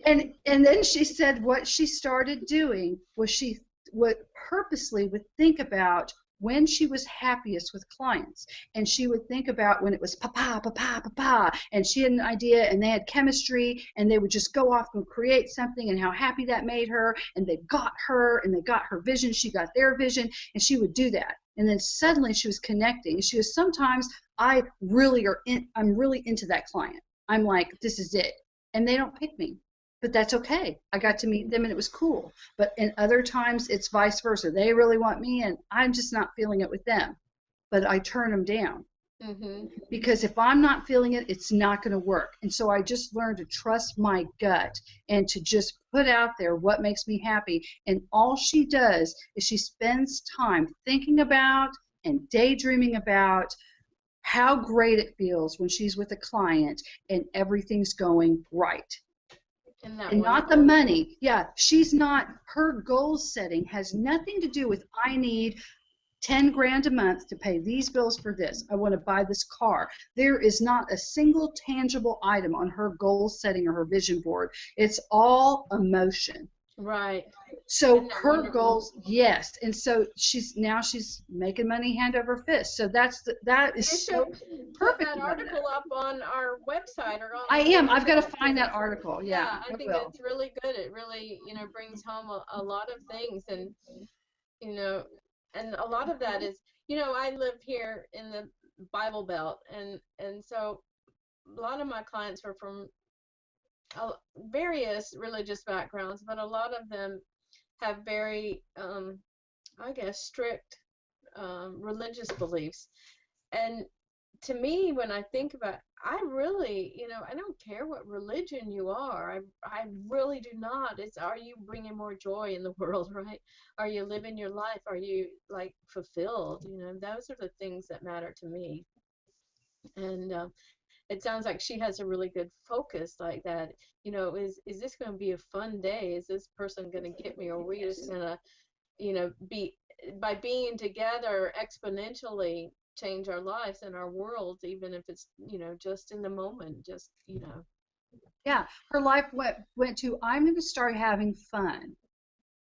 And then she said what she started doing was she would purposely would think about when she was happiest with clients, and she would think about when it was papa papa papa, and she had an idea and they had chemistry, and they would just go off and create something, and how happy that made her, and they got her, and they got her vision, she got their vision, and she would do that, and then suddenly she was connecting, and she was, sometimes I'm really into that client, I'm like, this is it, and they don't pick me, but that's okay. I got to meet them and it was cool. But in other times it's vice versa. They really want me and I'm just not feeling it with them. But I turn them down. Mm-hmm. Because if I'm not feeling it, it's not going to work. And so I just learned to trust my gut and to just put out there what makes me happy. And all she does is she spends time thinking about and daydreaming about how great it feels when she's with a client and everything's going right. Isn't that And not the wonderful? money. Yeah, she's not, her goal setting has nothing to do with I need 10 grand a month to pay these bills for this. I want to buy this car. There is not a single tangible item on her goal setting or her vision board. It's all emotion. Right. So Isn't that her wonderful? goals, yes. And so she's making money hand over fist. So that You is should so put perfect that about that. article up on our website or on I our am. I've got to internet, find because that article. Yeah, I I think will. it's really good. It really, you know, brings home a lot of things. And you know, and a lot of that is, you know, I live here in the Bible Belt, and so a lot of my clients were from various religious backgrounds, but a lot of them have very, I guess, strict religious beliefs. And to me, when I think about, I really, you know, I don't care what religion you are. I really do not. It's, are you bringing more joy in the world, right? Are you living your life? Are you like fulfilled? You know, those are the things that matter to me. And it sounds like she has a really good focus like that. You know, is this going to be a fun day? Is this person going to get me, or are we just going to, you know, be, by being together exponentially change our lives and our worlds, even if it's, you know, just in the moment, just, you know. Yeah, her life went to, I'm going to start having fun.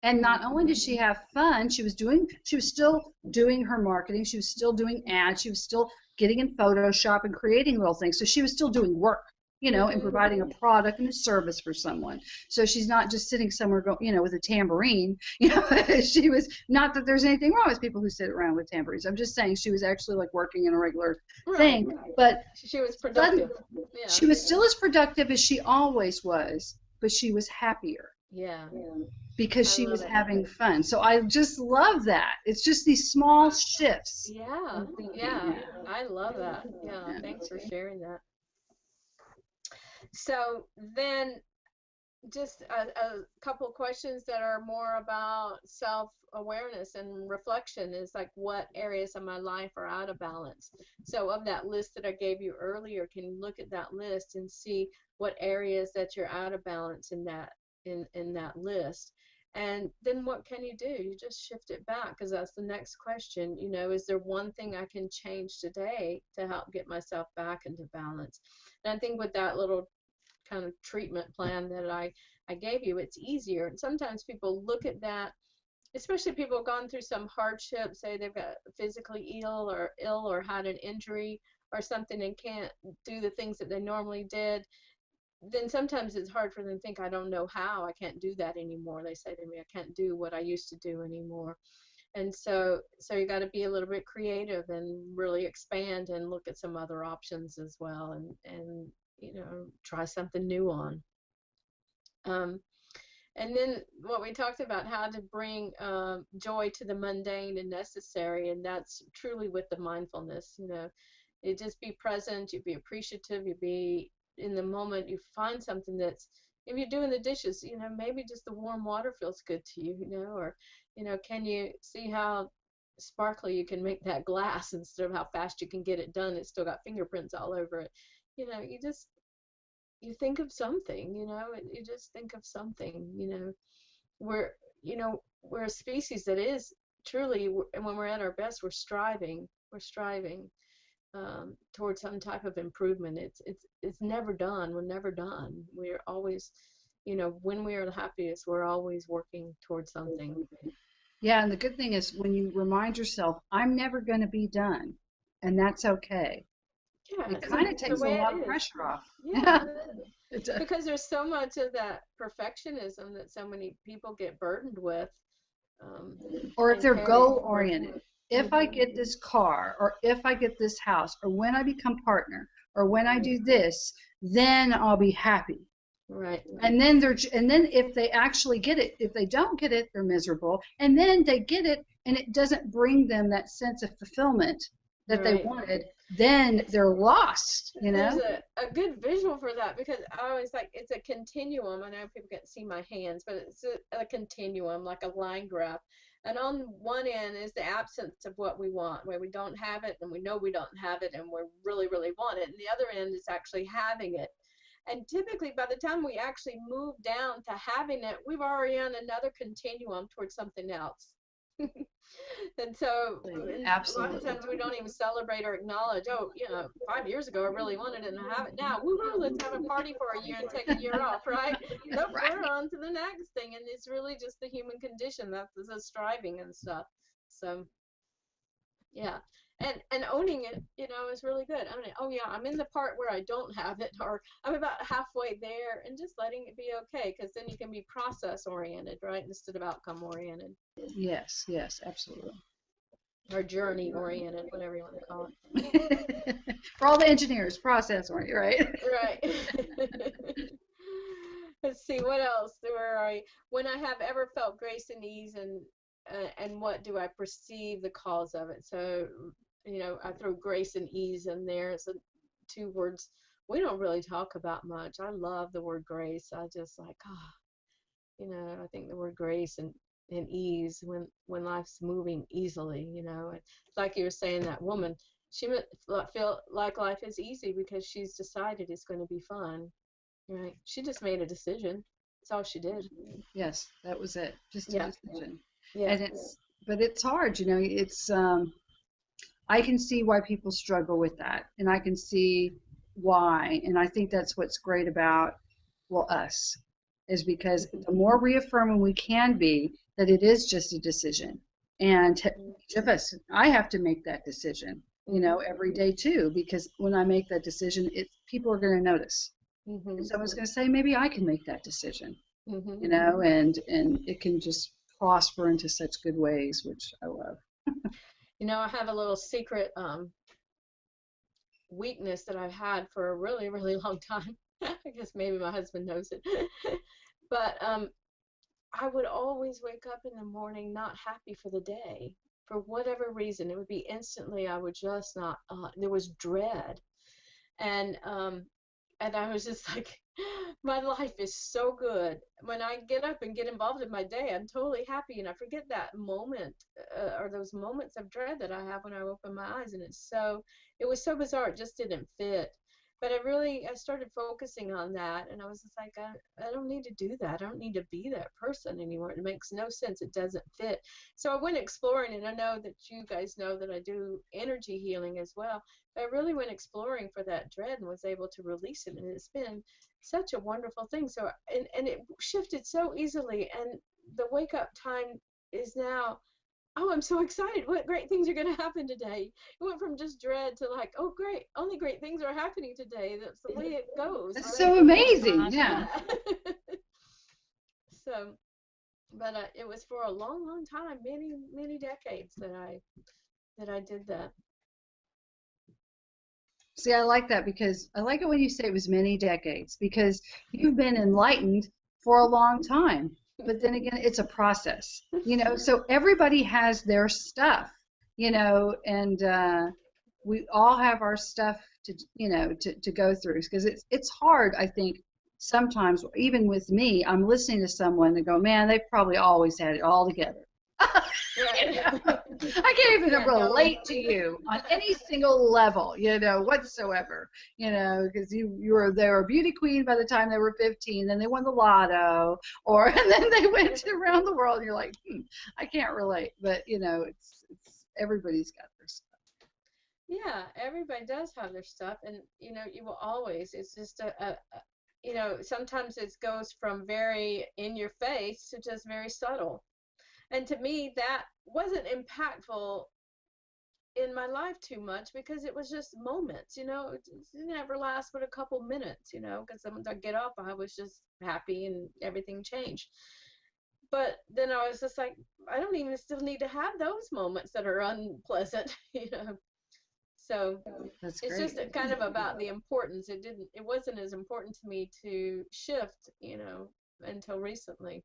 And not only did she have fun, she was still doing her marketing, she was still doing ads, she was still getting in Photoshop and creating little things. So she was still doing work, you know, and providing a product and a service for someone. So she's not just sitting somewhere, you know, with a tambourine. You know, she was, not that there's anything wrong with people who sit around with tambourines. I'm just saying she was actually like working in a regular thing. But she was productive. Yeah. She was still as productive as she always was, but she was happier. Yeah. Because she was having fun. So I just love that. It's just these small shifts. Yeah. Yeah. I love that. Yeah. Thanks for sharing that. So then, just a couple questions that are more about self-awareness and reflection is like, what areas of my life are out of balance? So of that list that I gave you earlier, can you look at that list and see what areas that you're out of balance in that list? And then what can you do? You just shift it back, because that's the next question. You know, is there one thing I can change today to help get myself back into balance? And I think with that little kind of treatment plan that I gave you, it's easier. And sometimes people look at that, especially people who've gone through some hardship, say they've got physically ill or had an injury or something and can't do the things that they normally did. Then sometimes it's hard for them to think, I don't know how, I can't do that anymore. They say to me, I can't do what I used to do anymore. And so you got to be a little bit creative and really expand and look at some other options as well, and you know, try something new on. And then what we talked about, how to bring joy to the mundane and necessary, and that's truly with the mindfulness. You know, you just be present, you be appreciative, you be in the moment. You find something that's, if you're doing the dishes, you know, maybe just the warm water feels good to you, you know, or, you know, can you see how sparkly you can make that glass instead of how fast you can get it done? It's still got fingerprints all over it. You know, you think of something, you know, you just think of something, you know. You know, we're a species that is truly, and when we're at our best, we're striving towards some type of improvement. It's never done. We're never done. We're always, you know, when we are the happiest, we're always working towards something. Yeah, and the good thing is when you remind yourself, I'm never going to be done, and that's okay. Yeah, It kind of takes a lot of pressure off. Yeah. Because there's so much of that perfectionism that so many people get burdened with. Or if they're goal oriented. If I get this car, or if I get this house, or when I become partner, or when I do this, then I'll be happy. Right. And then if they actually get it, if they don't get it, they're miserable. And then they get it, and it doesn't bring them that sense of fulfillment that they wanted, then they're lost, you know. There's a good visual for that, because I always like, it's a continuum. I know people can't see my hands, but it's a continuum, like a line graph. And on one end is the absence of what we want, where we don't have it and we know we don't have it and we really, really want it. And the other end is actually having it. And typically by the time we actually move down to having it, we've already on another continuum towards something else. And so a lot of times we don't even celebrate or acknowledge, oh, you know, 5 years ago I really wanted it and I have it now. Woohoo, let's have a party for a year and take a year off, right? Nope, we're on to the next thing. And it's really just the human condition. That's the striving and stuff. So, yeah. and owning it, is really good. I mean, oh yeah, I'm in the part where I don't have it, or I'm about halfway there, and just letting it be okay, because then you can be process oriented, right, instead of outcome oriented. Yes, yes, absolutely. Or journey oriented, whatever you want to call For all the engineers, process oriented, right? it. Right. Let's see, what else? Where are you? When I have ever felt grace and ease, and what do I perceive the cause of it? So, I throw grace and ease in there. It's two words we don't really talk about much. I love the word grace. I just like, I think the word grace and ease when life's moving easily, and like you were saying, that woman, she feel like life is easy because she's decided it's going to be fun, right? She just made a decision. That's all she did. Yes, that was it. Just a Yeah. decision. Yeah. And but it's hard, it's, I can see why people struggle with that, and I can see why. And I think that's what's great about, well, us, is because the more reaffirming we can be that it is just a decision. And each of us, I have to make that decision, every day too, because when I make that decision, people are going to notice. And someone's going to say, maybe I can make that decision, and it can just prosper into such good ways, which I love. I have a little secret weakness that I've had for a really, really long time. I guess maybe my husband knows it. But I would always wake up in the morning not happy for the day for whatever reason. It would be instantly, I would just not, there was dread. And I was just like, my life is so good. When I get up and get involved in my day, I'm totally happy, and I forget that moment, or those moments of dread that I have when I open my eyes. And it was so bizarre. It just didn't fit. But I started focusing on that, and I was just like, I don't need to do that. I don't need to be that person anymore. It makes no sense. It doesn't fit. So I went exploring, and I know that you guys know that I do energy healing as well. I really went exploring for that dread and was able to release it, and it's been such a wonderful thing. So and it shifted so easily, and the wake up time is now, oh, I'm so excited. What great things are going to happen today? It went from just dread to like, oh, great. Only great things are happening today. That's the way it goes, That's right? so amazing. Yeah. Yeah. So, but it was for a long, long time, many, many decades that I did that. See, I like that because I like it when you say it was many decades because you've been enlightened for a long time. But then again, it's a process, so everybody has their stuff, and we all have our stuff to go through because it's hard, I think, sometimes, even with me, I'm listening to someone and go, man, they've probably always had it all together. I can't even relate to you on any single level, whatsoever, because they were a beauty queen by the time they were 15, then they won the lotto, and then they went around the world, and you're like, I can't relate, but it's everybody's got their stuff. Yeah, everybody does have their stuff, and you will always. It's just sometimes it goes from very in your face to just very subtle. And to me, that wasn't impactful in my life too much because it was just moments, it never lasts but a couple minutes, because once I get up, I was just happy and everything changed. But then I was just like, I don't even still need to have those moments that are unpleasant, So That's it's great. just kind of about the importance. It wasn't as important to me to shift, until recently.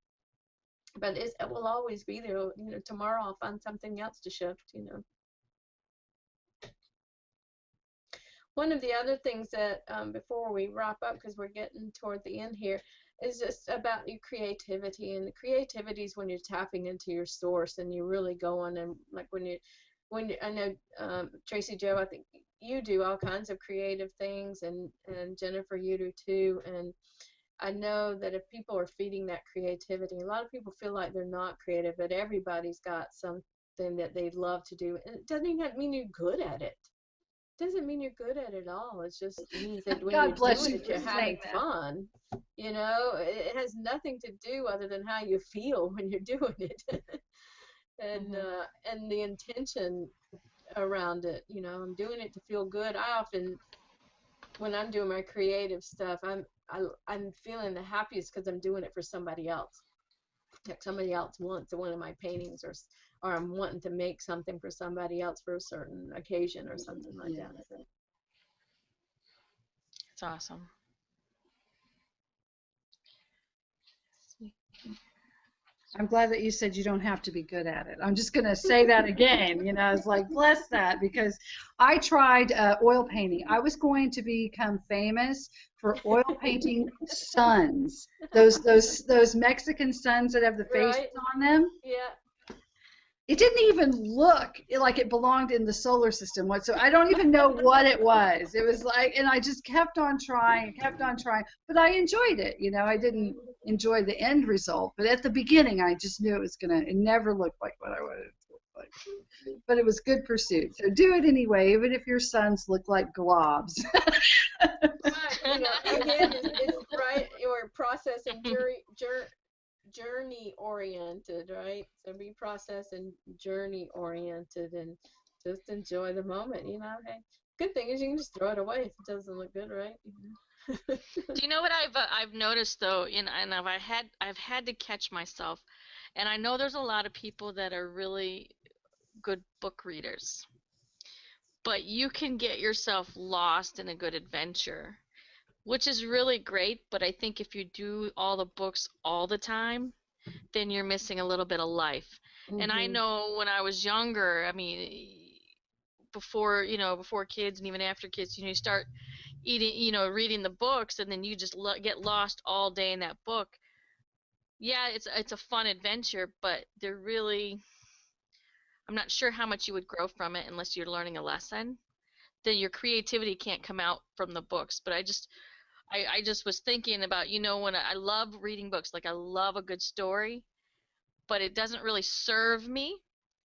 But it will always be there. Tomorrow I'll find something else to shift. One of the other things that before we wrap up, because we're getting toward the end here, is just about your creativity. And the creativity is when you're tapping into your source and you're really going, and like I know Tracy Jo, I think you do all kinds of creative things, and Jennifer, you do too. And I know that if people are feeding that creativity, a lot of people feel like they're not creative, but everybody's got something that they love to do. And it doesn't even mean you're good at it. It doesn't mean you're good at it all. It just means that when God bless you're doing you it, for you're having saying that. fun. It has nothing to do other than how you feel when you're doing it. And Mhm. and the intention around it. You know, I'm doing it to feel good. I often, when I'm doing my creative stuff, I'm feeling the happiest because I'm doing it for somebody else. Like somebody else wants one of my paintings, or I'm wanting to make something for somebody else for a certain occasion or something like Yeah. that. So, It's awesome. I'm glad that you said you don't have to be good at it. I'm just going to say that again. You know, it's like, bless that, because I tried oil painting. I was going to become famous for oil painting suns. Those Mexican suns that have the faces right? on them. Yeah. It didn't even look like it belonged in the solar system whatsoever. I don't even know what it was. It was like, and I just kept on trying and kept on trying, but I enjoyed it. You know, I didn't enjoy the end result, but at the beginning, I just knew it never looked like what I wanted it to look like. But it was good pursuit. So do it anyway, even if your sons look like globs. Right. You know, again, it's right, or process and journey oriented, right? So be process and journey oriented, and just enjoy the moment. You know, hey, good thing is you can just throw it away if it doesn't look good, right? Do you know what I've noticed though, and I've had to catch myself, and I know there's a lot of people that are really good book readers, but you can get yourself lost in a good adventure, which is really great, but I think if you do all the books all the time, then you're missing a little bit of life. And I Hmm. know when I was younger, I mean, before kids and even after kids, you start reading the books, and then you just get lost all day in that book. Yeah, it's a fun adventure, but they're really, I'm not sure how much you would grow from it unless you're learning a lesson. Then your creativity can't come out from the books. But I just was thinking about, when I love reading books, like I love a good story, but it doesn't really serve me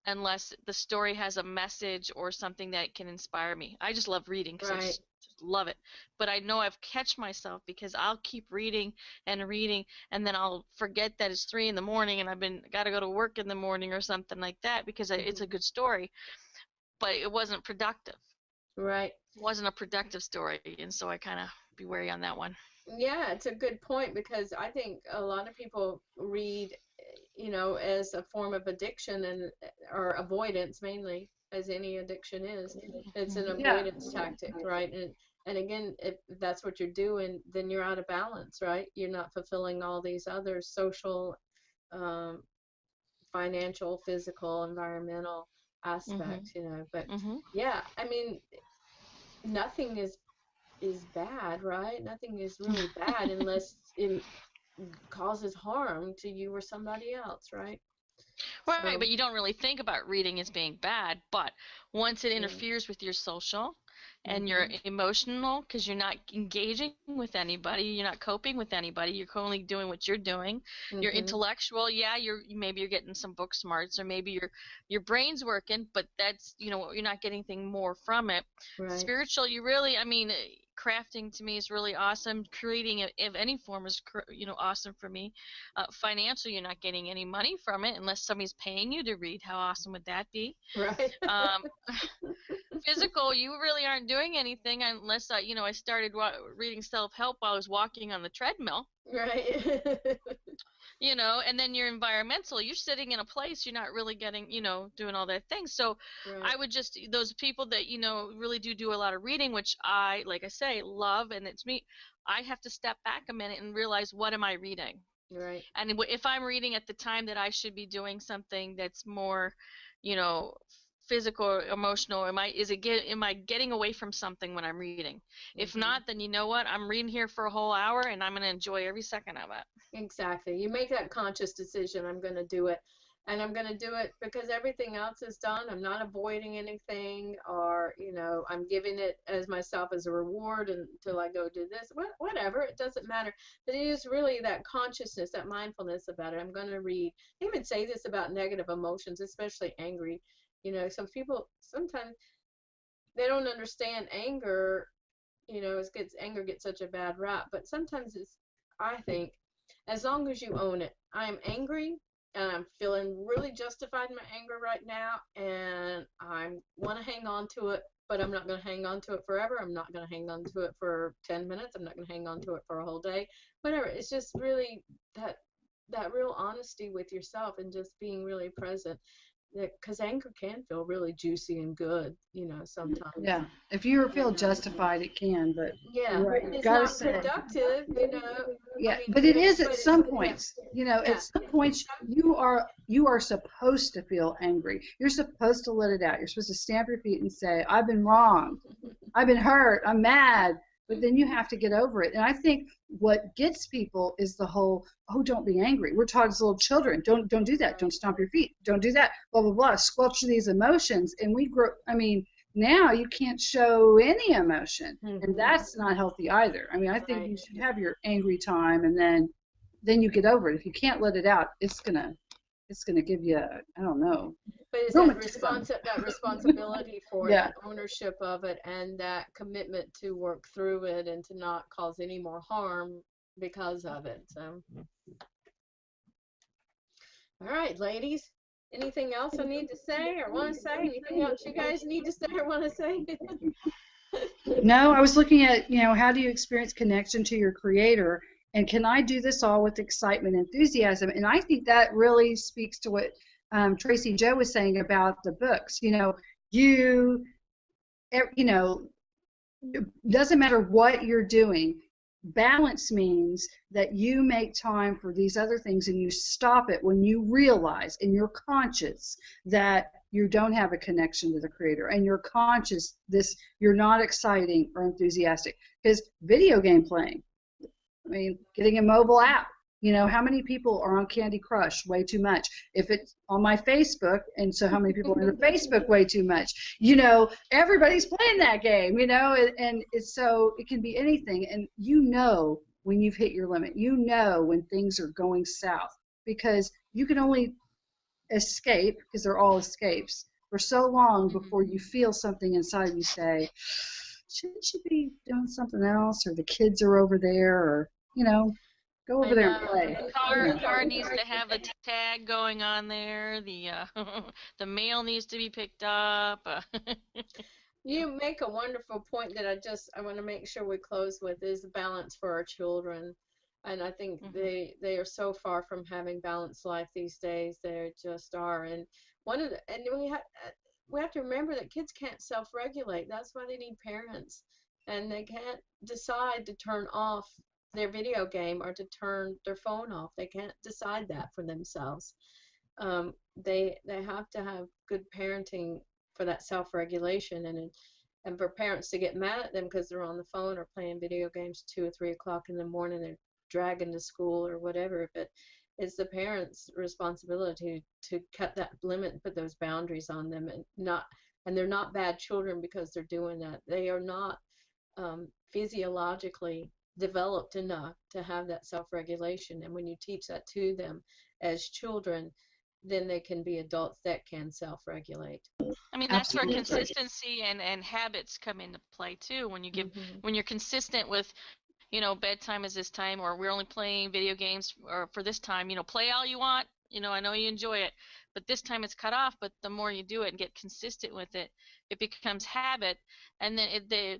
unless the story has a message or something that can inspire me. I just love reading because I Right. just love it. But I know I've catch myself because I'll keep reading and reading, and then I'll forget that it's 3 in the morning and I've been got to go to work in the morning or something like that because it's a Hmm. good story, but it wasn't productive. Right. It wasn't a productive story, and so I kind of be wary on that one. Yeah, it's a good point because I think a lot of people read, you know, as a form of addiction and or avoidance mainly, as any addiction is. It's an Mhm. Yeah. avoidance tactic, right? And again, if that's what you're doing, then you're out of balance, right? You're not fulfilling all these other social, um, financial, physical, environmental Mhm. aspects, you know. But Mhm. yeah, I mean, nothing is bad, right? Nothing is really bad unless it causes harm to you or somebody else, right? Right, So, but you don't really think about reading as being bad. But once it yeah. interferes with your social and your Mhm. emotional, because you're not engaging with anybody, you're not coping with anybody, you're only doing what you're doing. You're Mhm. intellectual, yeah. Maybe you're getting some book smarts, or maybe your brain's working, but that's you're not getting anything more from it. Right. Spiritual, you really, I mean, crafting to me is really awesome. Creating of any form is awesome for me. Financial, you're not getting any money from it unless somebody's paying you to read. How awesome would that be? Right. Um, Physical, you really aren't doing anything unless I started reading self-help while I was walking on the treadmill. Right. And then your environmental, you're sitting in a place, you're not really getting, doing all that thing. So I Right. would just, those people that, really do a lot of reading, which I, like I say, love, and it's me, I have to step back a minute and realize, what am I reading? Right. And if I'm reading at the time that I should be doing something that's more, you know, physical or emotional, am I getting away from something when I'm reading? If Mhm. not, then you know what? I'm reading here for a whole hour and I'm going to enjoy every second of it. Exactly. You make that conscious decision. I'm going to do it. And I'm going to do it because everything else is done. I'm not avoiding anything, or, you know, I'm giving it as myself as a reward until I go do this. Whatever. It doesn't matter. But it is really that consciousness, that mindfulness about it. I'm going to read. I even say this about negative emotions, especially angry. You know, some people sometimes they don't understand anger. You know, anger gets such a bad rap, but sometimes it's, I think, as long as you own it. I am angry, and I'm feeling really justified in my anger right now, and I want to hang on to it, but I'm not going to hang on to it forever. I'm not going to hang on to it for 10 minutes. I'm not going to hang on to it for a whole day. Whatever. It's just really that real honesty with yourself and just being really present. Because anger can feel really juicy and good, sometimes. Yeah. If you feel And, justified, it can, but yeah, you're right. You've it's got to not say, productive, I yeah, mean, but it is at but it's, some yeah, points. At yeah. some points you are supposed to feel angry. You're supposed to let it out. You're supposed to stamp your feet and say, "I've been wrong. I've been hurt. I'm mad." But then you have to get over it. And I think what gets people is the whole, "Oh, don't be angry." We're taught as little children, don't do that. Don't stomp your feet. Don't do that. Blah blah blah. Squelch these emotions, and we grow. I mean, now you can't show any emotion, and that's not healthy either. I mean, I think Right. you should have your angry time, and then you get over it. If you can't let it out, it's gonna give you, I don't know, But it's rheumatism. that responsibility for it, Yeah. that ownership of it, and that commitment to work through it and to not cause any more harm because of it. So, all right, ladies. Anything else I need to say or want to say? Anything else you guys need to say or want to say? No, I was looking at, how do you experience connection to your creator? And can I do this all with excitement, enthusiasm? And I think that really speaks to what Tracy Jo was saying about the books. You, you know, it doesn't matter what you're doing. Balance means that you make time for these other things and you stop it when you realize and you're conscious that you don't have a connection to the creator, and you're conscious you're not exciting or enthusiastic. Because video game playing, I mean, getting a mobile app. How many people are on Candy Crush? Way too much. If it's on my Facebook, and so how many people are on Facebook? Way too much. Everybody's playing that game, and so it can be anything. And when you've hit your limit. When things are going south, because you can only escape, because they're all escapes, for so long before you feel something inside you say, shouldn't you be doing something else, or the kids are over there, or go I over there and know. play. The car needs to have a tag going on there. The the mail needs to be picked up. You make a wonderful point that I want to make sure we close with, is the balance for our children. And I think they are so far from having balanced life these days. They just are. And we have to remember that kids can't self-regulate. That's why they need parents. And they can't decide to turn off their video game or to turn their phone off. They can't decide that for themselves. They have to have good parenting for that self-regulation, and for parents to get mad at them because they're on the phone or playing video games 2 or 3 o'clock in the morning, they're dragging to school or whatever. But it's the parents' responsibility to cut that limit and put those boundaries on them, and they're not bad children because they're doing that. They are not physiologically developed enough to have that self-regulation, and when you teach that to them as children, then they can be adults that can self-regulate. I mean, that's where Absolutely. consistency and habits come into play too. When you're consistent with, bedtime is this time, or we're only playing video games or for this time, play all you want. I know you enjoy it, but this time it's cut off. But the more you do it and get consistent with it, it becomes habit, and then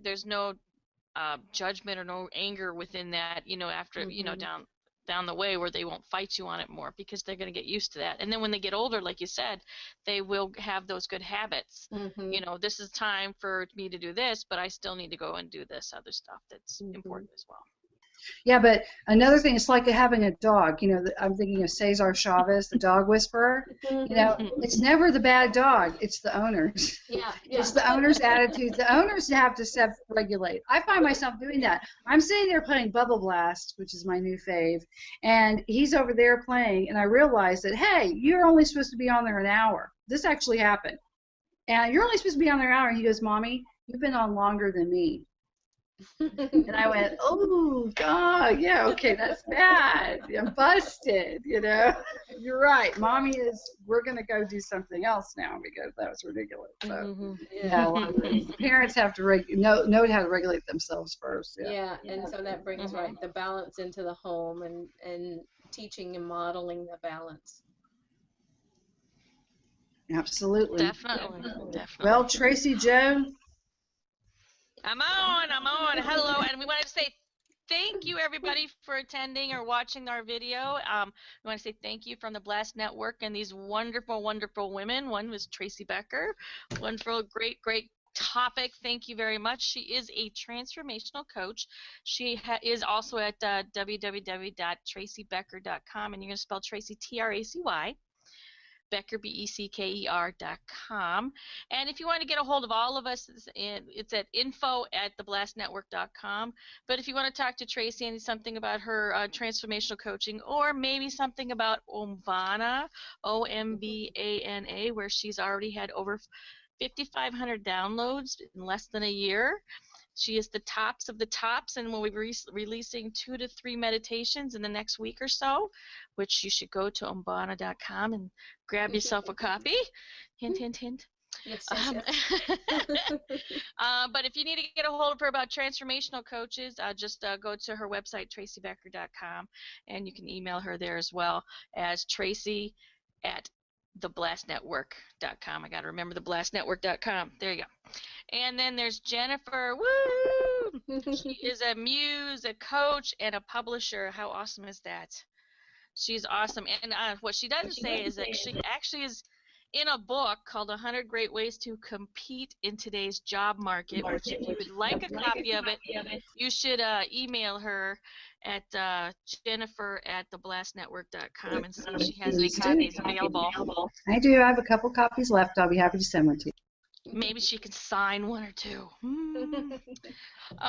there's no judgment or no anger within that. After down the way, where they won't fight you on it more because they're going to get used to that. And then when they get older, like you said, they will have those good habits. This is time for me to do this, but I still need to go and do this other stuff that's important as well. Yeah, but another thing, it's like having a dog. I'm thinking of Cesar Chavez, the dog whisperer. It's never the bad dog. It's the owners. Yeah. It's the owner's attitude. The owners have to self-regulate. I find myself doing that. I'm sitting there playing Bubble Blast, which is my new fave, and he's over there playing, and I realize that, hey, you're only supposed to be on there an hour. This actually happened. And you're only supposed to be on there an hour. And he goes, Mommy, you've been on longer than me. And I went, oh, God, yeah, okay, that's bad. I'm busted, You're right. We're going to go do something else now because that was ridiculous. So, parents have to know how to regulate themselves first. Yeah, and so that brings the balance into the home, and teaching and modeling the balance. Absolutely. Definitely, definitely. Well, Tracy Jo, I'm on, I'm on. Hello, and we wanted to say thank you everybody for attending or watching our video. We want to say thank you from the Blast Network and these wonderful, wonderful women. One was Tracy Becker. Wonderful, great, great topic. Thank you very much. She is a transformational coach. She is also at www.tracybecker.com, and you're going to spell Tracy Tracy. Becker, BECKER.com. And if you want to get a hold of all of us, it's at info@theblastnetwork.com. But if you want to talk to Tracy and something about her transformational coaching, or maybe something about Ombana, OMBANA, where she's already had over 5,500 downloads in less than a year. She is the tops of the tops, and we'll be releasing 2 to 3 meditations in the next week or so, which you should go to umbana.com and grab yourself a copy. Hint, hint, hint. Yes, yes, yes. But if you need to get a hold of her about transformational coaches, just go to her website, tracybecker.com, and you can email her there as well as tracy@theblastnetwork.com. I got to remember theblastnetwork.com. There you go. And then there's Jennifer. Woo! She is a muse, a coach, and a publisher. How awesome is that? She's awesome. And what she doesn't say is that she actually is in a book called 100 Great Ways to Compete in Today's Job Market, which if you would like a copy of it, you should email her at jennifer@theblastnetwork.com and see if she has any copies available. I do. I have a couple copies left. I'll be happy to send one to you. Maybe she can sign one or two.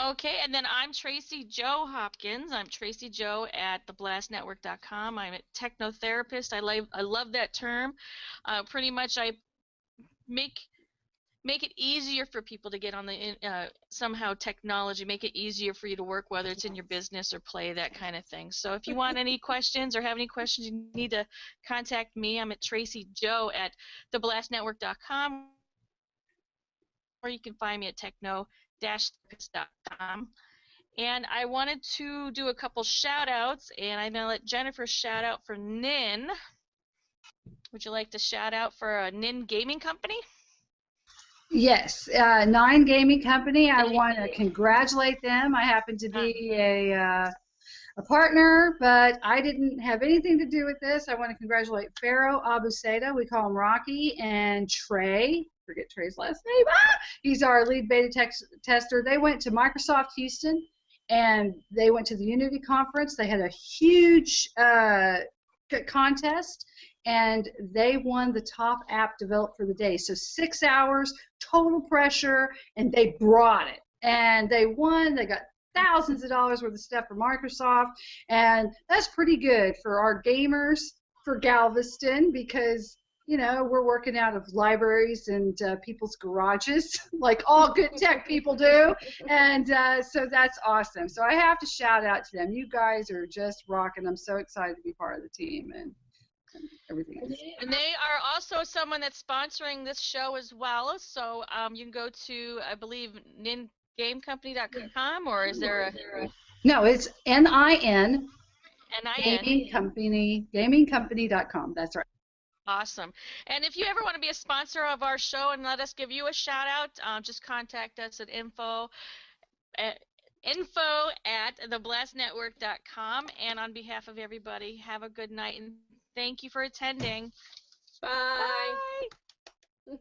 Okay, and then I'm Tracy Jo Hopkins. I'm Tracy Jo at theblastnetwork.com. I'm a technotherapist. I love that term. Pretty much I make it easier for people to get on the somehow technology, make it easier for you to work, whether it's in your business or play, that kind of thing. So if you want any questions or have any questions, you need to contact me. I'm at Tracy Jo at theblastnetwork.com, or you can find me at techno-therapist.com. And I wanted to do a couple shout outs, and I'm going to let Jennifer shout out for NIN. Would you like to shout out for a NIN gaming company? Yes, Nine Gaming Company. I want to congratulate them. I happen to be a partner, but I didn't have anything to do with this. I want to congratulate Pharaoh Abuseda. We call him Rocky, and Trey. Forget Trey's last name. He's our lead beta tester. They went to Microsoft Houston, and they went to the Unity conference. They had a huge contest, and they won the top app developed for the day. So 6 hours, total pressure, and they brought it. And they won. They got thousands of dollars worth of stuff from Microsoft, and that's pretty good for our gamers for Galveston, because we're working out of libraries and people's garages like all good tech people do, and so that's awesome. So I have to shout out to them. You guys are just rocking. I'm so excited to be part of the team and everything else. And they are also someone that's sponsoring this show as well. So you can go to, I believe, ningamecompany.com, or is there a... No, it's NIN. NIN. Gamingcompany.com. That's right. Awesome. And if you ever want to be a sponsor of our show and let us give you a shout out, just contact us at info@theblastnetwork.com. And on behalf of everybody, have a good night and thank you for attending. Bye. Bye.